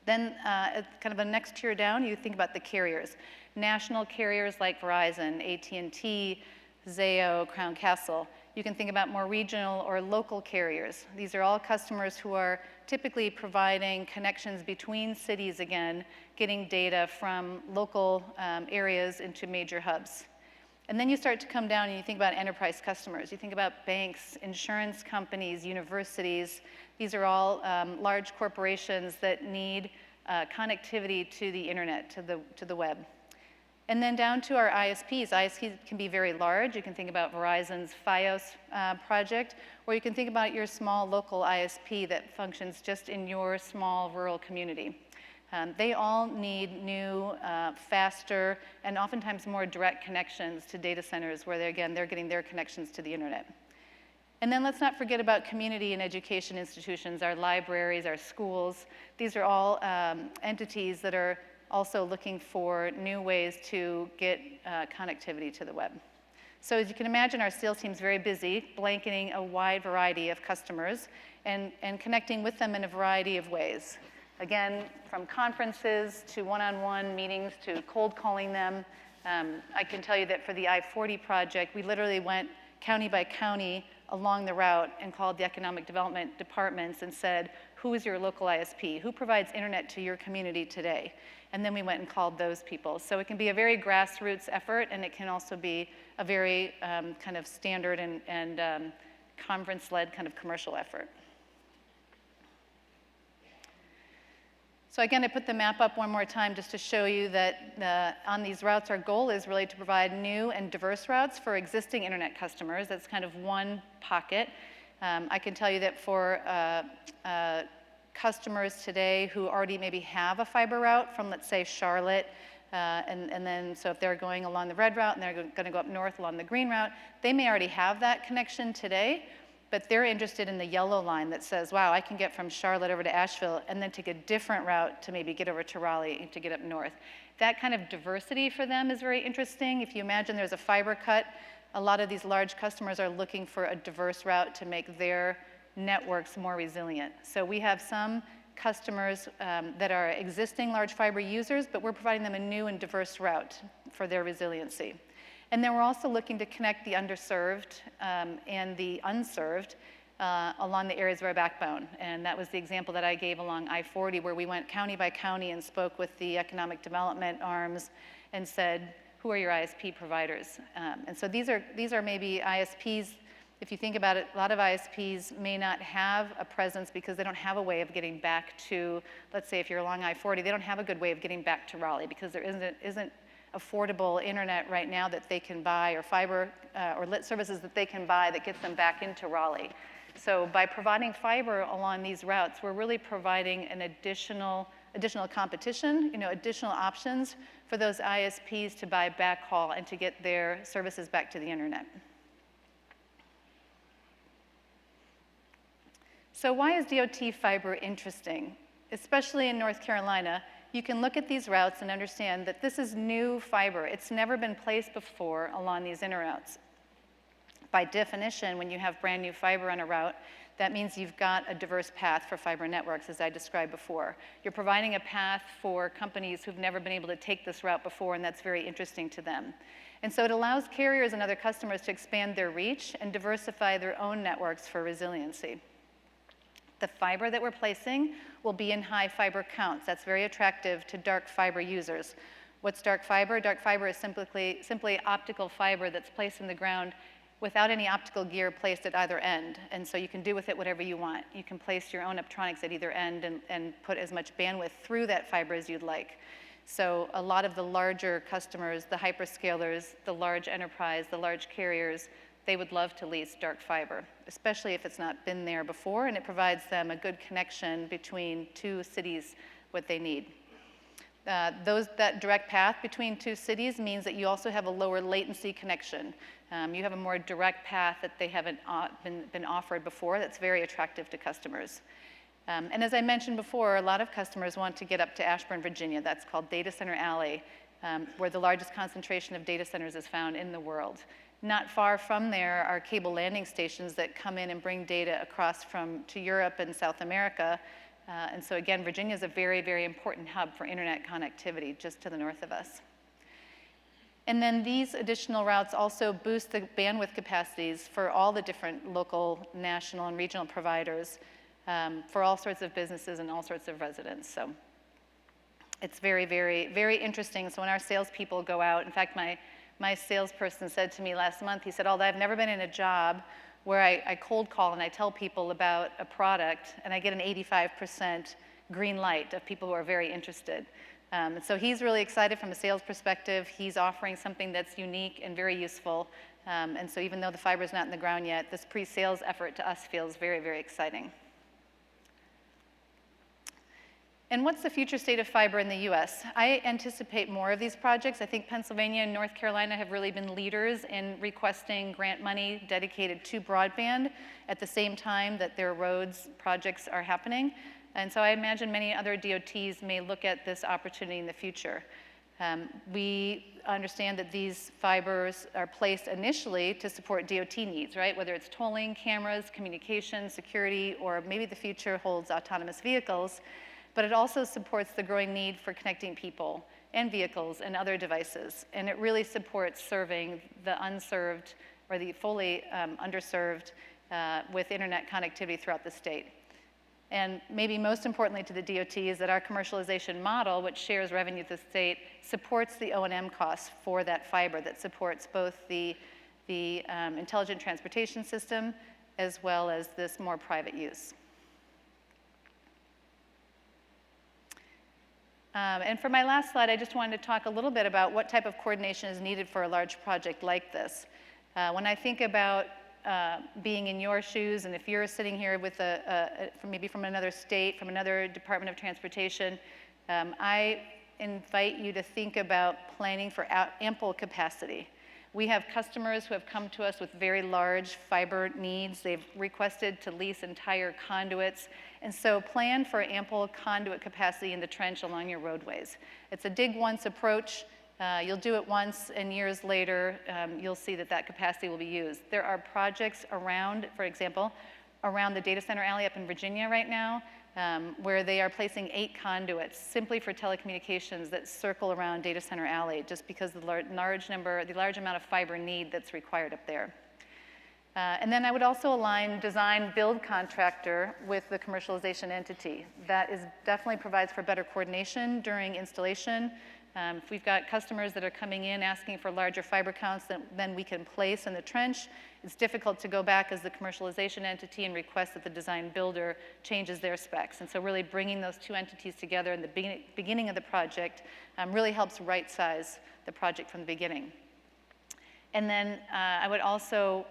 Then kind of a next tier down, you think about the carriers. National carriers like Verizon, AT&T, Zayo, Crown Castle. You can think about more regional or local carriers. These are all customers who are typically providing connections between cities again, getting data from local areas into major hubs. And then you start to come down and you think about enterprise customers. You think about banks, insurance companies, universities. These are all large corporations that need connectivity to the internet, to the web. And then down to our ISPs. ISPs can be very large. You can think about Verizon's Fios project, or you can think about your small local ISP that functions just in your small rural community. They all need new, faster, and oftentimes more direct connections to data centers where they're getting their connections to the internet. And then let's not forget about community and education institutions, our libraries, our schools. These are all entities that are also looking for new ways to get connectivity to the web. So as you can imagine, our sales team's very busy blanketing a wide variety of customers and connecting with them in a variety of ways. Again, from conferences to one-on-one meetings to cold calling them. I can tell you that for the I-40 project, we literally went county by county along the route and called the economic development departments and said, who is your local ISP? Who provides internet to your community today? And then we went and called those people. So it can be a very grassroots effort, and it can also be a very kind of standard and conference-led kind of commercial effort. So again, I put the map up one more time just to show you that on these routes, our goal is really to provide new and diverse routes for existing internet customers. That's kind of one pocket. I can tell you that for customers today who already maybe have a fiber route from, let's say, Charlotte, and then so if they're going along the red route and they're going to go up north along the green route, they may already have that connection today, but they're interested in the yellow line that says, wow, I can get from Charlotte over to Asheville and then take a different route to maybe get over to Raleigh and to get up north. That kind of diversity for them is very interesting. If you imagine there's a fiber cut, a lot of these large customers are looking for a diverse route to make their networks more resilient. So we have some customers that are existing large fiber users, but we're providing them a new and diverse route for their resiliency. And then we're also looking to connect the underserved and the unserved along the areas of our backbone. And that was the example that I gave along I-40, where we went county by county and spoke with the economic development arms and said, who are your ISP providers? And so these are maybe ISPs. If you think about it, a lot of ISPs may not have a presence because they don't have a way of getting back to, let's say if you're along I-40, they don't have a good way of getting back to Raleigh because there isn't affordable internet right now that they can buy, or fiber or lit services that they can buy that gets them back into Raleigh. So by providing fiber along these routes, we're really providing an additional competition, additional options for those ISPs to buy backhaul and to get their services back to the internet. So why is DOT fiber interesting? Especially in North Carolina, you can look at these routes and understand that this is new fiber. It's never been placed before along these interroutes. By definition, when you have brand new fiber on a route, that means you've got a diverse path for fiber networks, as I described before. You're providing a path for companies who've never been able to take this route before, and that's very interesting to them. And so it allows carriers and other customers to expand their reach and diversify their own networks for resiliency. The fiber that we're placing will be in high fiber counts. That's very attractive to dark fiber users. What's dark fiber? Dark fiber is simply optical fiber that's placed in the ground without any optical gear placed at either end. And so you can do with it whatever you want. You can place your own optronics at either end and put as much bandwidth through that fiber as you'd like. So a lot of the larger customers, the hyperscalers, the large enterprise, the large carriers, they would love to lease dark fiber, especially if it's not been there before, and it provides them a good connection between two cities, what they need. That direct path between two cities means that you also have a lower latency connection. You have a more direct path that they haven't been offered before. That's very attractive to customers. And as I mentioned before, a lot of customers want to get up to Ashburn, Virginia. That's called Data Center Alley, where the largest concentration of data centers is found in the world. Not far from there are cable landing stations that come in and bring data across to Europe and South America. And so again, Virginia is a very, very important hub for internet connectivity just to the north of us. And then these additional routes also boost the bandwidth capacities for all the different local, national, and regional providers for all sorts of businesses and all sorts of residents. So it's very, very, very interesting. So when our salespeople go out, in fact, my salesperson said to me last month, he said, Alda, I've never been in a job where I cold call and I tell people about a product and I get an 85% green light of people who are very interested. And so he's really excited from a sales perspective. He's offering something that's unique and very useful. And so even though the fiber is not in the ground yet, this pre-sales effort to us feels very, very exciting. And what's the future state of fiber in the US? I anticipate more of these projects. I think Pennsylvania and North Carolina have really been leaders in requesting grant money dedicated to broadband at the same time that their roads projects are happening. And so I imagine many other DOTs may look at this opportunity in the future. We understand that these fibers are placed initially to support DOT needs, right? Whether it's tolling, cameras, communication, security, or maybe the future holds autonomous vehicles. But it also supports the growing need for connecting people and vehicles and other devices. And it really supports serving the unserved or the fully underserved with internet connectivity throughout the state. And maybe most importantly to the DOT is that our commercialization model, which shares revenue with the state, supports the O&M costs for that fiber that supports both the intelligent transportation system as well as this more private use. And for my last slide, I just wanted to talk a little bit about what type of coordination is needed for a large project like this. When I think about being in your shoes, and if you're sitting here with maybe from another state, from another Department of Transportation, I invite you to think about planning for ample capacity. We have customers who have come to us with very large fiber needs. They've requested to lease entire conduits. And so plan for ample conduit capacity in the trench along your roadways. It's a dig once approach. You'll do it once, and years later, you'll see that that capacity will be used. There are projects around, for example, around the data center alley up in Virginia right now, where they are placing 8 conduits simply for telecommunications that circle around data center alley, just because the large amount of fiber need that's required up there. And then I would also align design build contractor with the commercialization entity. That definitely provides for better coordination during installation, If we've got customers that are coming in asking for larger fiber counts than we can place in the trench, it's difficult to go back as the commercialization entity and request that the design builder changes their specs. And so really bringing those two entities together in the beginning of the project really helps right-size the project from the beginning. And then I would also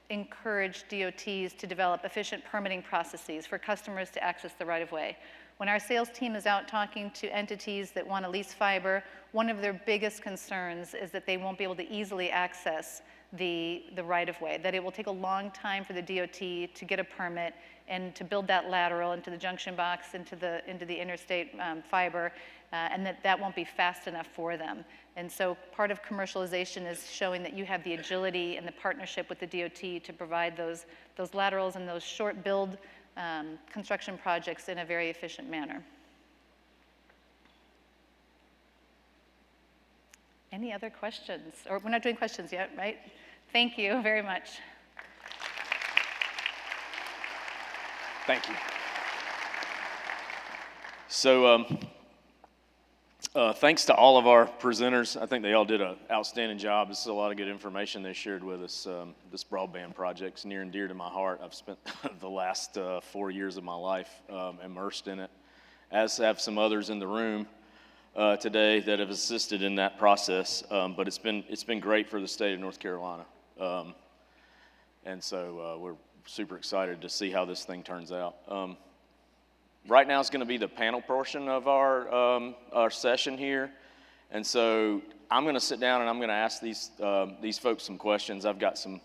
encourage DOTs to develop efficient permitting processes for customers to access the right-of-way. When our sales team is out talking to entities that want to lease fiber, one of their biggest concerns is that they won't be able to easily access the right-of-way, that it will take a long time for the DOT to get a permit and to build that lateral into the junction box, into the interstate fiber, and that won't be fast enough for them. And so part of commercialization is showing that you have the agility and the partnership with the DOT to provide those laterals and those short build construction projects in a very efficient manner. Any other questions? Or we're not doing questions yet, right? Thank you very much. Thank you. So thanks to all of our presenters. I think they all did an outstanding job. This is a lot of good information they shared with us. This broadband project's near and dear to my heart. I've spent the last 4 years of my life immersed in it, as have some others in the room today that have assisted in that process. But it's been great for the state of North Carolina. And so we're super excited to see how this thing turns out. Right now is going to be the panel portion of our session here. And so I'm going to sit down and I'm going to ask these folks some questions. I've got some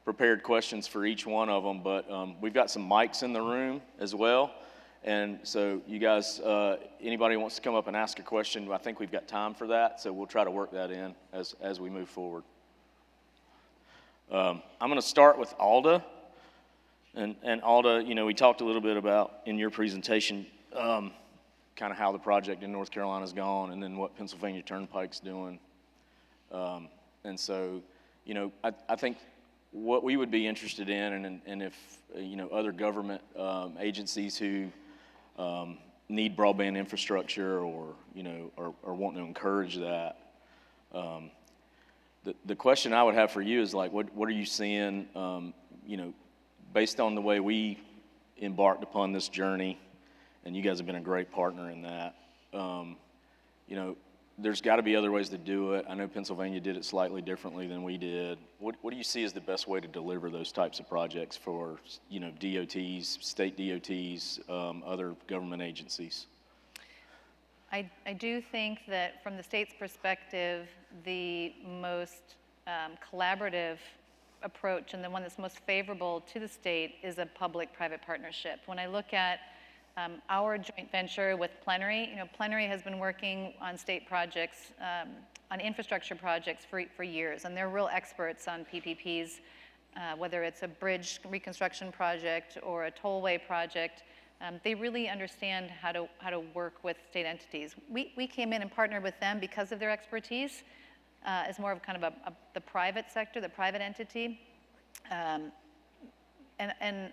prepared questions for each one of them, but we've got some mics in the room as well. And so you guys, anybody who wants to come up and ask a question, I think we've got time for that. So we'll try to work that in as we move forward. I'm going to start with Alda. And Alda, you know, we talked a little bit about in your presentation kind of how the project in North Carolina's gone and then what Pennsylvania Turnpike's doing. And so, you know, I think what we would be interested in, and if, you know, other government agencies who need broadband infrastructure or, you know, are wanting to encourage that, the question I would have for you is like, what are you seeing, you know, based on the way we embarked upon this journey, and you guys have been a great partner in that, you know, there's got to be other ways to do it. I know Pennsylvania did it slightly differently than we did. What do you see as the best way to deliver those types of projects for, you know, DOTs, state DOTs, other government agencies? I do think that from the state's perspective, the most collaborative approach and the one that's most favorable to the state is a public-private partnership. When I look at our joint venture with Plenary, you know, Plenary has been working on state projects, on infrastructure projects for years, and they're real experts on PPPs, whether it's a bridge reconstruction project or a tollway project. They really understand how to work with state entities. We came in and partnered with them because of their expertise. As more of kind of the private sector, the private entity. And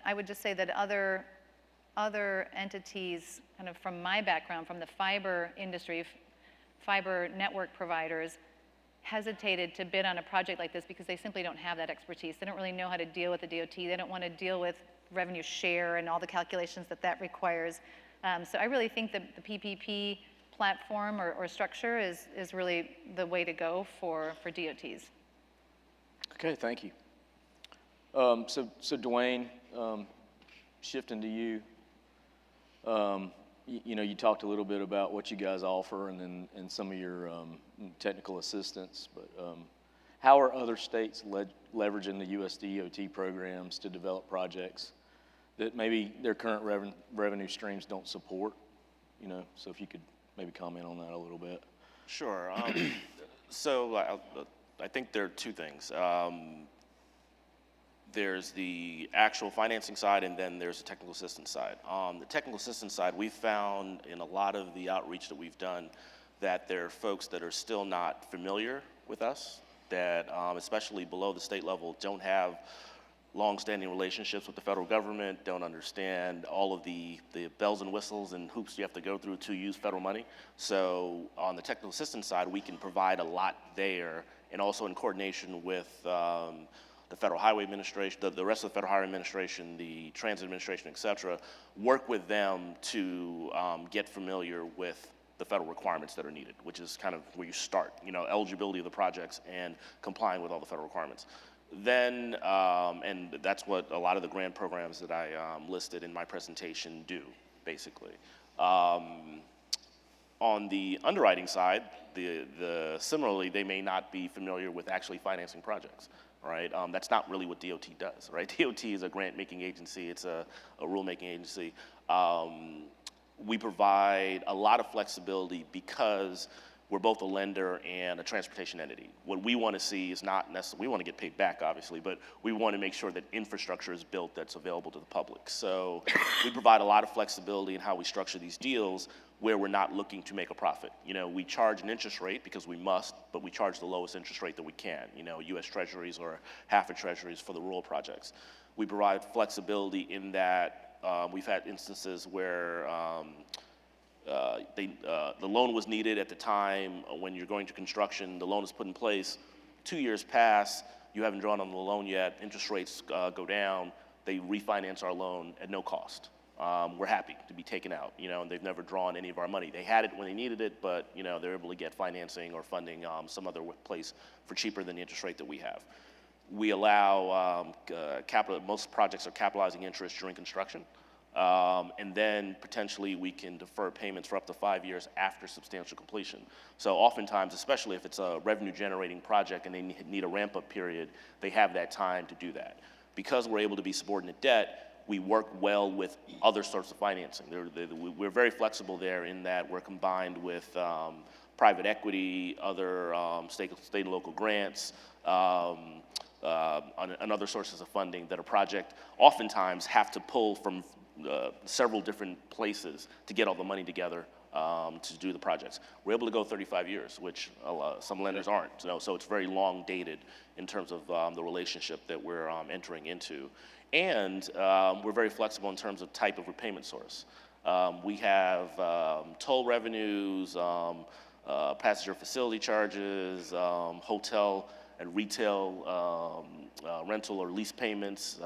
I would just say that other entities, kind of from my background, from the fiber industry, fiber network providers, hesitated to bid on a project like this because they simply don't have that expertise. They don't really know how to deal with the DOT. They don't want to deal with revenue share and all the calculations that requires. So I really think that the PPP platform or structure is really the way to go for DOTs. Okay, thank you. So Dwayne, shifting to you, you know, you talked a little bit about what you guys offer and some of your technical assistance, but how are other states leveraging the US DOT programs to develop projects that maybe their current revenue streams don't support? You know, so if you could maybe comment on that a little bit. Sure. So I think there are two things. There's the actual financing side, and then there's the technical assistance side. On the technical assistance side, we found in a lot of the outreach that we've done that there are folks that are still not familiar with us, that especially below the state level don't have long-standing relationships with the federal government, don't understand all of the bells and whistles and hoops you have to go through to use federal money. So on the technical assistance side, we can provide a lot there, and also in coordination with the Federal Highway Administration, the rest of the Federal Highway Administration, the Transit Administration, et cetera, work with them to get familiar with the federal requirements that are needed, which is kind of where you start, eligibility of the projects and complying with all the federal requirements. Then, and that's what a lot of the grant programs that I listed in my presentation do, basically. On the underwriting side, similarly, they may not be familiar with actually financing projects, right? That's not really what DOT does, right? DOT is a grant-making agency. It's a rule-making agency. We provide a lot of flexibility because we're both a lender and a transportation entity. What we want to see is not necessarily, we want to get paid back, obviously, but we want to make sure that infrastructure is built that's available to the public. So we provide a lot of flexibility in how we structure these deals where we're not looking to make a profit. We charge an interest rate because we must, but we charge the lowest interest rate that we can, U.S. Treasuries or half of Treasuries for the rural projects. We provide flexibility in that we've had instances where the loan was needed at the time when you're going to construction, the loan is put in place, 2 years pass, you haven't drawn on the loan yet, interest rates go down, they refinance our loan at no cost. We're happy to be taken out, and they've never drawn any of our money. They had it when they needed it, but they're able to get financing or funding some other place for cheaper than the interest rate that we have. We allow most projects are capitalizing interest during construction. And then potentially we can defer payments for up to 5 years after substantial completion. So oftentimes, especially if it's a revenue generating project and they need a ramp up period, they have that time to do that. Because we're able to be subordinate debt, we work well with other sorts of financing. We're very flexible there in that we're combined with private equity, other state and local grants, and other sources of funding that a project oftentimes have to pull from several different places to get all the money together to do the projects. We're able to go 35 years, which some lenders aren't. So it's very long dated in terms of the relationship that we're entering into. And we're very flexible in terms of type of repayment source. We have toll revenues, passenger facility charges, hotel and retail rental or lease payments.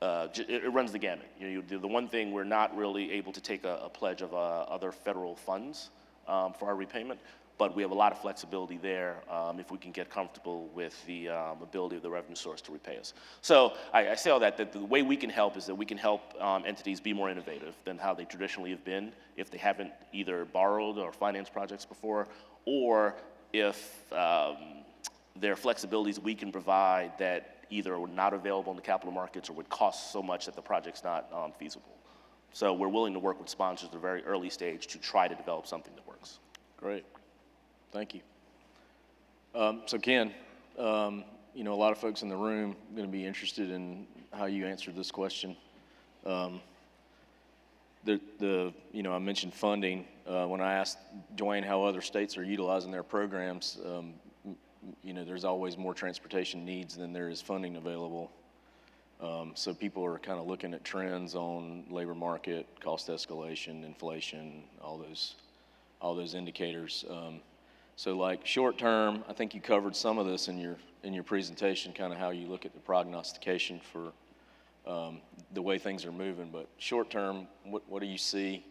It runs the gamut. The one thing we're not really able to take a pledge of other federal funds for our repayment, but we have a lot of flexibility there if we can get comfortable with the ability of the revenue source to repay us. So I say all that the way we can help is that we can help entities be more innovative than how they traditionally have been if they haven't either borrowed or financed projects before, or if there are flexibilities we can provide that either are not available in the capital markets or would cost so much that the project's not feasible. So we're willing to work with sponsors at a very early stage to try to develop something that works. Great. Thank you. So Ken, a lot of folks in the room are going to be interested in how you answered this question. I mentioned funding. When I asked Dwayne how other states are utilizing their programs, there's always more transportation needs than there is funding available. So people are kind of looking at trends on labor market, cost escalation, inflation, all those indicators. So like short term, I think you covered some of this in your presentation, kind of how you look at the prognostication for the way things are moving. But short term, what do you see?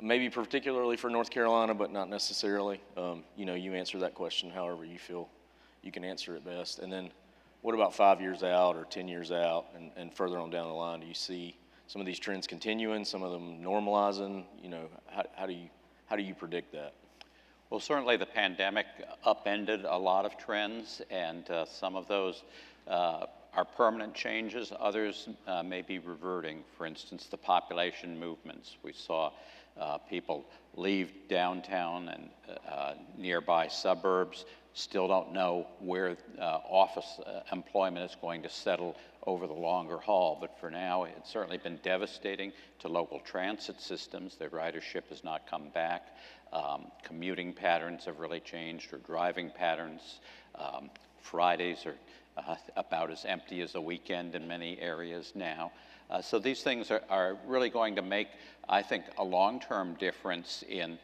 Maybe particularly for North Carolina, but not necessarily. You answer that question however you feel you can answer it best. And then what about 5 years out or 10 years out and further on down the line? Do you see some of these trends continuing, some of them normalizing? How do you predict that? Well, certainly the pandemic upended a lot of trends, and some of those are permanent changes. Others may be reverting. For instance, the population movements. We saw people leave downtown and nearby suburbs. Still don't know where office employment is going to settle over the longer haul. But for now, it's certainly been devastating to local transit systems. Their ridership has not come back. Commuting patterns have really changed, or driving patterns. Fridays are about as empty as a weekend in many areas now. So these things are really going to make, I think, a long-term difference in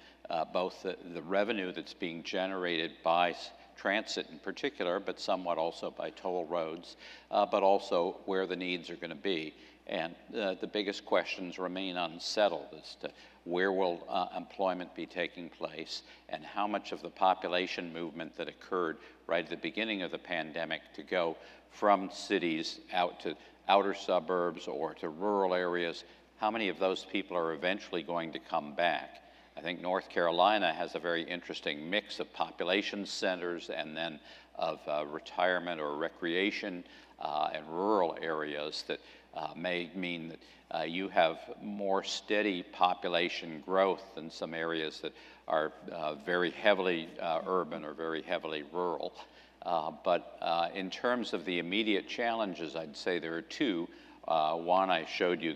both the revenue that's being generated by transit in particular, but somewhat also by toll roads, but also where the needs are going to be. And the biggest questions remain unsettled as to where will employment be taking place and how much of the population movement that occurred right at the beginning of the pandemic to go from cities out to outer suburbs or to rural areas, how many of those people are eventually going to come back? I think North Carolina has a very interesting mix of population centers and then of retirement or recreation and rural areas that may mean that you have more steady population growth than some areas that are very heavily urban or very heavily rural. But in terms of the immediate challenges, I'd say there are two. One, I showed you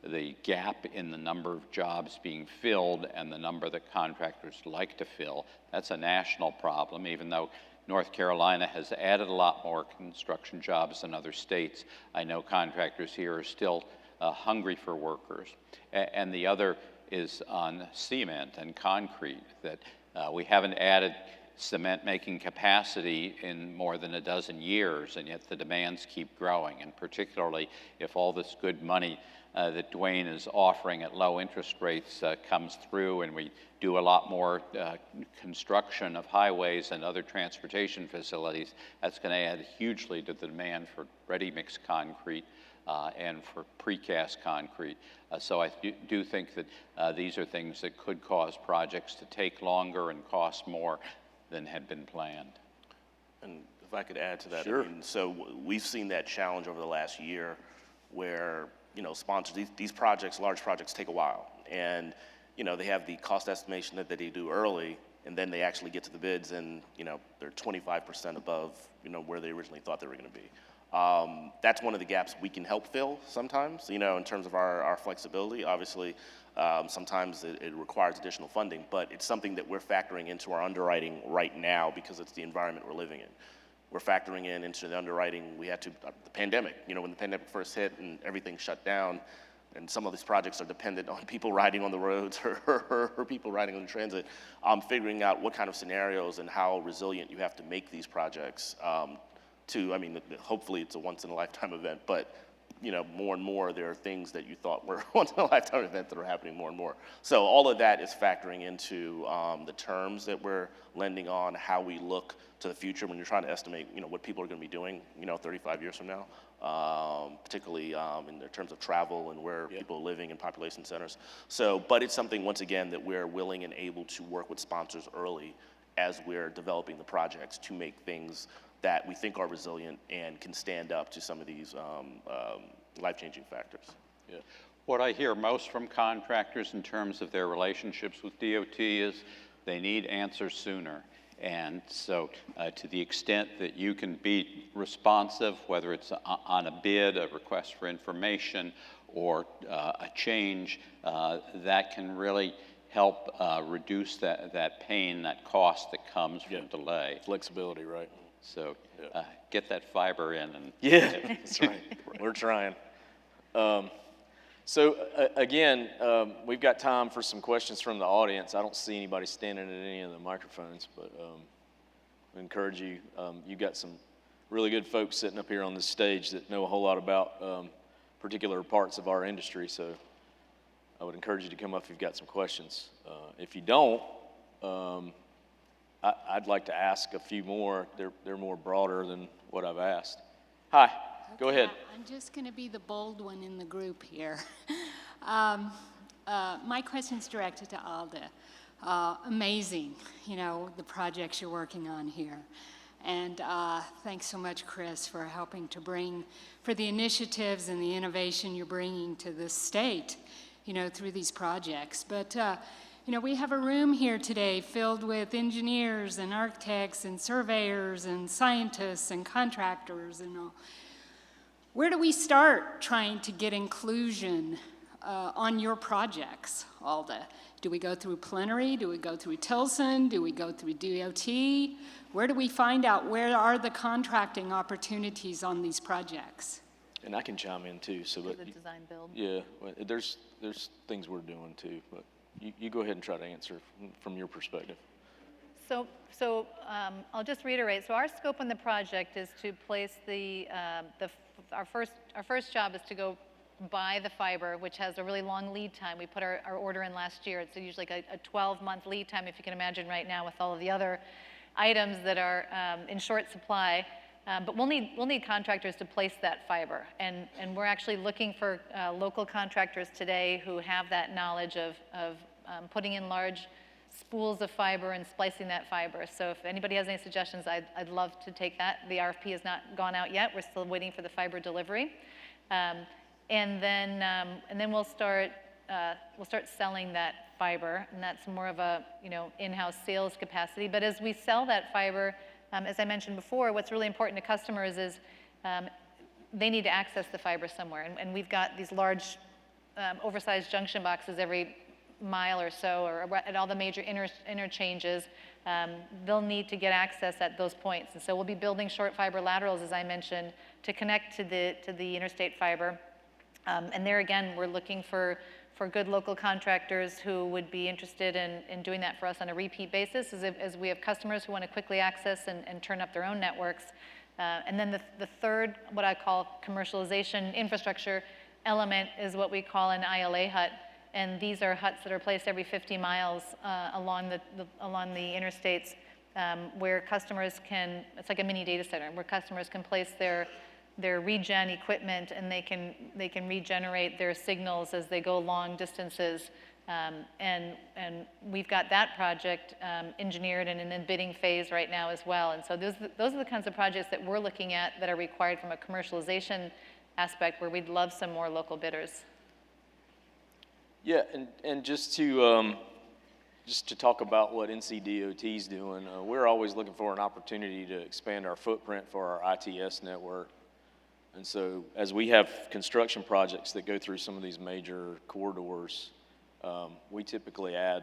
the gap in the number of jobs being filled and the number that contractors like to fill. That's a national problem, even though North Carolina has added a lot more construction jobs than other states. I know contractors here are still hungry for workers. And the other is on cement and concrete, that we haven't added cement making capacity in more than a dozen years, and yet the demands keep growing. And particularly if all this good money that Dwayne is offering at low interest rates comes through and we do a lot more construction of highways and other transportation facilities, that's going to add hugely to the demand for ready-mix concrete and for precast concrete. So I do think that these are things that could cause projects to take longer and cost more than had been planned. And if I could add to that, Sure. I mean, so we've seen that challenge over the last year where, you know, sponsors, these projects, large projects take a while. And, you know, they have the cost estimation that they do early, and then they actually get to the bids and, you know, they're 25% above, you know, where they originally thought they were going to be. That's one of the gaps we can help fill sometimes, you know, in terms of our flexibility. Obviously, sometimes it requires additional funding, but it's something that we're factoring into our underwriting right now because it's the environment we're living in. We're factoring into the underwriting. We had to, the pandemic, you know, when the pandemic first hit and everything shut down, and some of these projects are dependent on people riding on the roads or people riding on the transit, figuring out what kind of scenarios and how resilient you have to make these projects to, I mean, hopefully it's a once-in-a-lifetime event, but, you know, more and more there are things that you thought were once-in-a-lifetime events that are happening more and more. So all of that is factoring into the terms that we're lending on, how we look to the future when you're trying to estimate, you know, what people are going to be doing, you know, 35 years from now, particularly in terms of travel and where people are living in population centers. So, but it's something, once again, that we're willing and able to work with sponsors early as we're developing the projects to make things that we think are resilient and can stand up to some of these life-changing factors. Yeah. What I hear most from contractors in terms of their relationships with DOT is they need answers sooner. And so to the extent that you can be responsive, whether it's on a bid, a request for information, or a change, that can really help reduce that pain, that cost that comes from delay. Flexibility, right? So get that fiber in. And that's right. We're trying. So again, we've got time for some questions from the audience. I don't see anybody standing at any of the microphones, but I encourage you. You've got some really good folks sitting up here on this stage that know a whole lot about particular parts of our industry. So I would encourage you to come up if you've got some questions. If you don't, I'd like to ask a few more. They're more broader than what I've asked. Hi, go ahead. I'm just going to be the bold one in the group here. My question's directed to Alda. Amazing, you know, the projects you're working on here. And thanks so much, Chris, for helping to for the initiatives and the innovation you're bringing to this state, you know, through these projects. But you know, we have a room here today filled with engineers and architects and surveyors and scientists and contractors and all. Where do we start trying to get inclusion on your projects, Alda? Do we go through Plenary? Do we go through Tilson? Do we go through DOT? Where do we find out where are the contracting opportunities on these projects? And I can chime in too. So, The design build. yeah, well, there's things we're doing too, but you go ahead and try to answer from your perspective. So I'll just reiterate. So our scope on the project is to place our first job is to go buy the fiber, which has a really long lead time. We put our order in last year. It's usually like a 12-month lead time, if you can imagine right now with all of the other items that are in short supply. But we'll need contractors to place that fiber. And we're actually looking for local contractors today who have that knowledge of putting in large spools of fiber and splicing that fiber. So if anybody has any suggestions, I'd love to take that. The RFP has not gone out yet. We're still waiting for the fiber delivery. And then we'll start selling that fiber, and that's more of a in-house sales capacity. But as we sell that fiber, as I mentioned before, what's really important to customers is they need to access the fiber somewhere, and we've got these large, oversized junction boxes every mile or so, or at all the major interchanges. They'll need to get access at those points, and so we'll be building short fiber laterals, as I mentioned, to connect to the interstate fiber. And there again, we're looking for good local contractors who would be interested in doing that for us on a repeat basis, as we have customers who want to quickly access and turn up their own networks. And then the third, what I call commercialization infrastructure element, is what we call an ILA hut. And these are huts that are placed every 50 miles along the interstates, where customers can, it's like a mini data center, where customers can place their regen equipment, and they can regenerate their signals as they go long distances. And we've got that project engineered and in the bidding phase right now as well. And so those are the kinds of projects that we're looking at that are required from a commercialization aspect, where we'd love some more local bidders. Yeah, and just to talk about what NCDOT is doing, we're always looking for an opportunity to expand our footprint for our ITS network. And so as we have construction projects that go through some of these major corridors, we typically add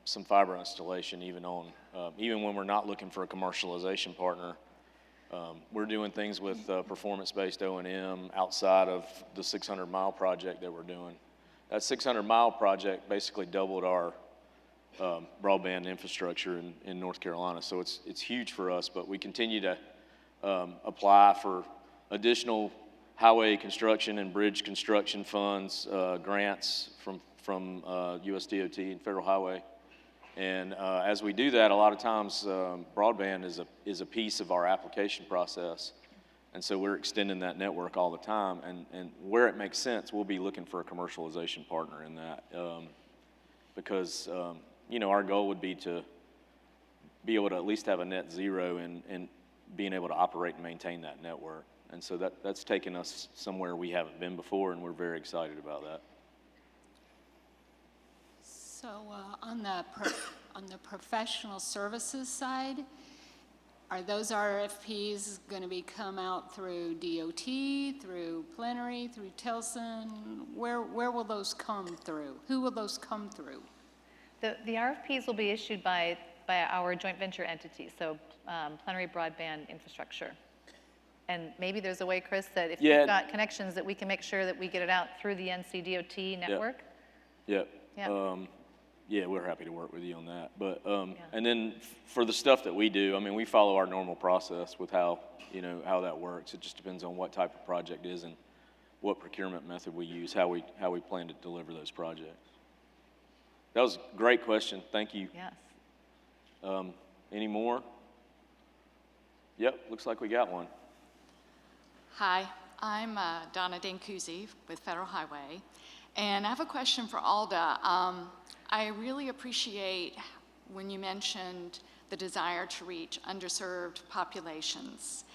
some fiber installation even when we're not looking for a commercialization partner. We're doing things with performance-based O&M outside of the 600-mile project that we're doing. That 600-mile project basically doubled our broadband infrastructure in North Carolina, so it's huge for us. But we continue to apply for additional highway construction and bridge construction funds, grants from US DOT and Federal Highway. And as we do that, a lot of times broadband is a piece of our application process. And so we're extending that network all the time. And where it makes sense, we'll be looking for a commercialization partner in that. Because, our goal would be to be able to at least have a net zero and being able to operate and maintain that network. And so that's taken us somewhere we haven't been before, and we're very excited about that. So on the professional services side, are those RFPs going to come out through DOT, through Plenary, through Tilson? Where will those come through? Who will those come through? The RFPs will be issued by our joint venture entity, so Plenary Broadband Infrastructure. And maybe there's a way, Chris, that if you've got connections, that we can make sure that we get it out through the NCDOT network. Yep. Yeah, we're happy to work with you on that. But and then for the stuff that we do, I mean, we follow our normal process with how that works. It just depends on what type of project it is and what procurement method we use, how we plan to deliver those projects. That was a great question. Thank you. Yes. Any more? Yep, looks like we got one. Hi, I'm Donna Dancusi with Federal Highway, and I have a question for Alda. I really appreciate when you mentioned the desire to reach underserved populations.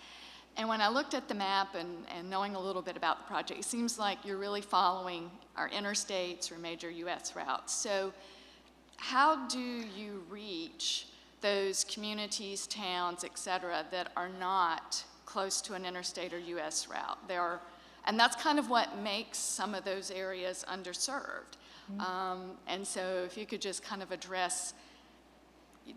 And when I looked at the map and knowing a little bit about the project, it seems like you're really following our interstates or major US routes. So how do you reach those communities, towns, et cetera, that are not close to an interstate or US route? And that's kind of what makes some of those areas underserved. And so if you could just kind of address,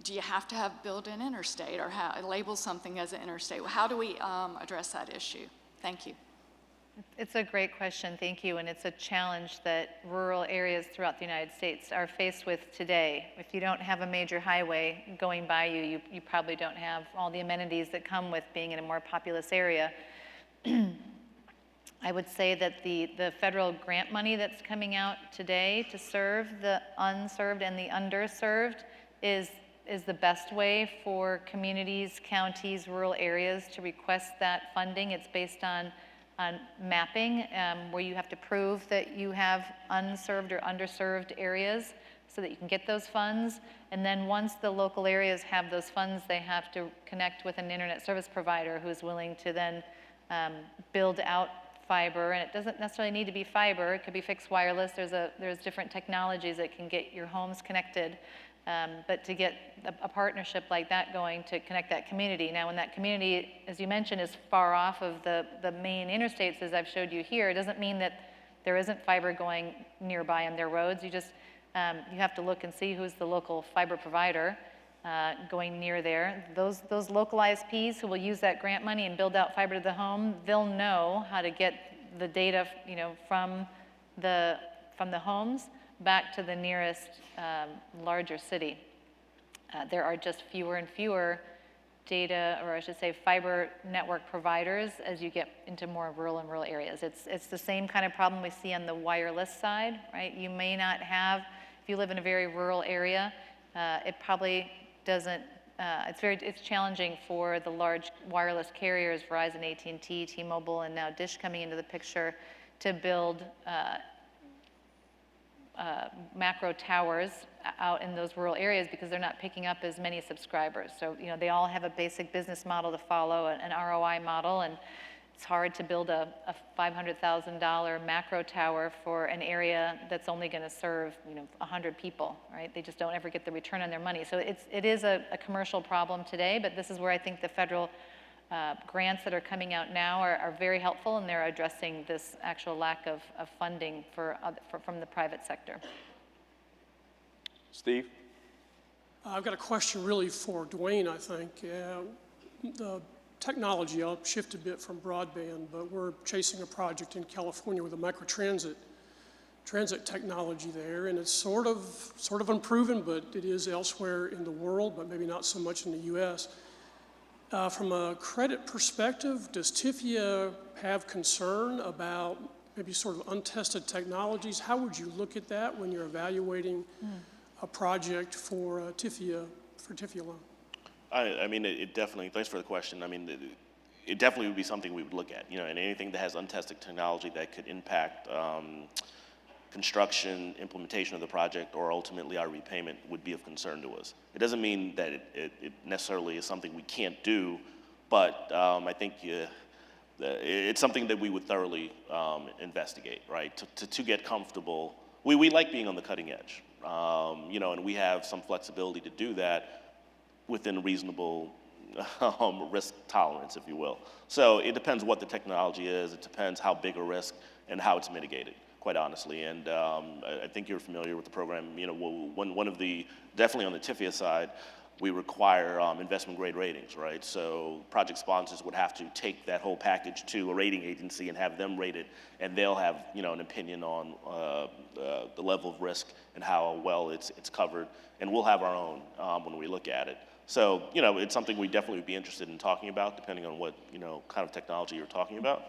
do you have to have built-in interstate or label something as an interstate? How do we address that issue? Thank you. It's a great question, thank you, and it's a challenge that rural areas throughout the United States are faced with today. If you don't have a major highway going by you, you probably don't have all the amenities that come with being in a more populous area. I would say that the federal grant money that's coming out today to serve the unserved and the underserved is the best way for communities, counties, rural areas to request that funding. It's based on mapping, where you have to prove that you have unserved or underserved areas so that you can get those funds. And then once the local areas have those funds, they have to connect with an internet service provider who is willing to then build out fiber. And it doesn't necessarily need to be fiber. It could be fixed wireless. There's different technologies that can get your homes connected. But to get a partnership like that going to connect that community. Now, when that community, as you mentioned, is far off of the main interstates, as I've showed you here, it doesn't mean that there isn't fiber going nearby on their roads. You just, you have to look and see who's the local fiber provider going near there. Those local ISPs who will use that grant money and build out fiber to the home, they'll know how to get the data, from the homes back to the nearest larger city. There are just fewer and fewer data, or I should say fiber network providers as you get into more rural areas. It's the same kind of problem we see on the wireless side, right? You may not have, if you live in a very rural area, it probably doesn't, it's challenging for the large wireless carriers, Verizon, AT&T, T-Mobile, and now Dish coming into the picture, to build macro towers out in those rural areas because they're not picking up as many subscribers. So, they all have a basic business model to follow, an ROI model, and it's hard to build a $500,000 macro tower for an area that's only going to serve, 100 people, right? They just don't ever get the return on their money. So it is a commercial problem today, but this is where I think the federal grants that are coming out now are very helpful, and they're addressing this actual lack of funding from the private sector. Steve? I've got a question really for Dwayne, I think. The technology, I'll shift a bit from broadband, but we're chasing a project in California with a microtransit technology there, and it's sort of unproven, but it is elsewhere in the world, but maybe not so much in the U.S. From a credit perspective, does TIFIA have concern about maybe sort of untested technologies? How would you look at that when you're evaluating a project for TIFIA loan? I mean, it definitely, thanks for the question. I mean, it definitely would be something we would look at, and anything that has untested technology that could impact construction, implementation of the project, or ultimately our repayment would be of concern to us. It doesn't mean that it necessarily is something we can't do, but I think it's something that we would thoroughly investigate, right? To get comfortable. We like being on the cutting edge, and we have some flexibility to do that within reasonable risk tolerance, if you will. So it depends what the technology is. It depends how big a risk and how it's mitigated, quite honestly. And I think you're familiar with the program. One of the, definitely on the TIFIA side, we require investment grade ratings, right? So project sponsors would have to take that whole package to a rating agency and have them rate it, and they'll have an opinion on the level of risk and how well it's covered. And we'll have our own when we look at it. So, it's something we definitely would be interested in talking about, depending on what, kind of technology you're talking about.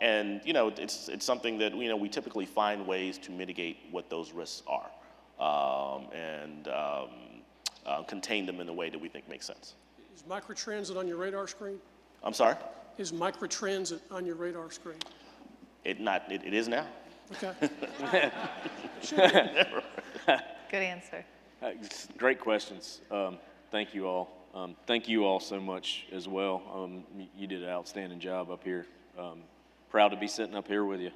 And, it's something that, we typically find ways to mitigate what those risks are and contain them in a way that we think makes sense. Is microtransit on your radar screen? I'm sorry? Is microtransit on your radar screen? It is now. Okay. Good answer. Great questions. Thank you all. Thank you all so much as well. You did an outstanding job up here. Proud to be sitting up here with you.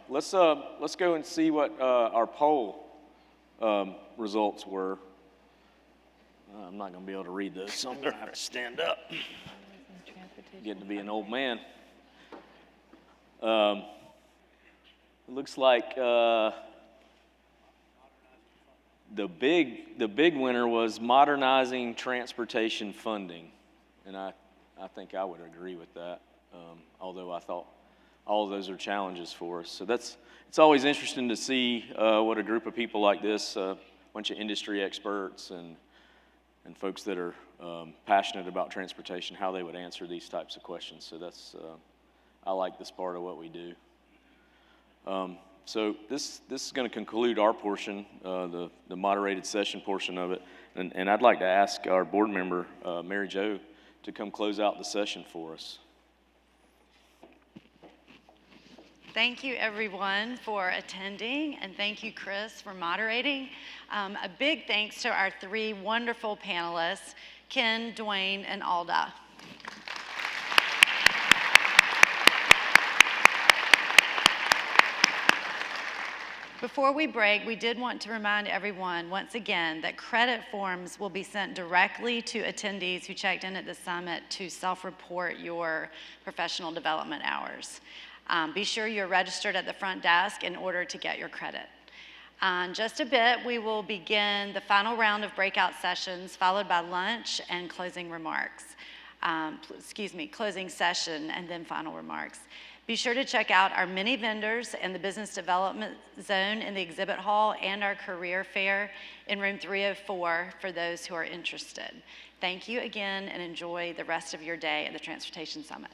Let's go and see what our poll results were. I'm not going to be able to read those, so I'm going to have to stand up. Getting to be an old man. looks like the big winner was modernizing transportation funding, and I think I would agree with that. Although I thought all of those are challenges for us. So it's always interesting to see what a group of people like this, a bunch of industry experts and folks that are passionate about transportation, how they would answer these types of questions. So I like this part of what we do. So this is going to conclude our portion, the moderated session portion of it, and I'd like to ask our board member, Mary Jo, to come close out the session for us. Thank you, everyone, for attending, and thank you, Chris, for moderating. A big thanks to our three wonderful panelists, Ken, Dwayne, and Alda. Before we break, we did want to remind everyone once again that credit forms will be sent directly to attendees who checked in at the summit to self-report your professional development hours. Be sure you're registered at the front desk in order to get your credit. In just a bit, we will begin the final round of breakout sessions, followed by lunch and closing remarks. Closing session and then final remarks. Be sure to check out our many vendors in the business development zone in the exhibit hall and our career fair in room 304 for those who are interested. Thank you again and enjoy the rest of your day at the Transportation Summit.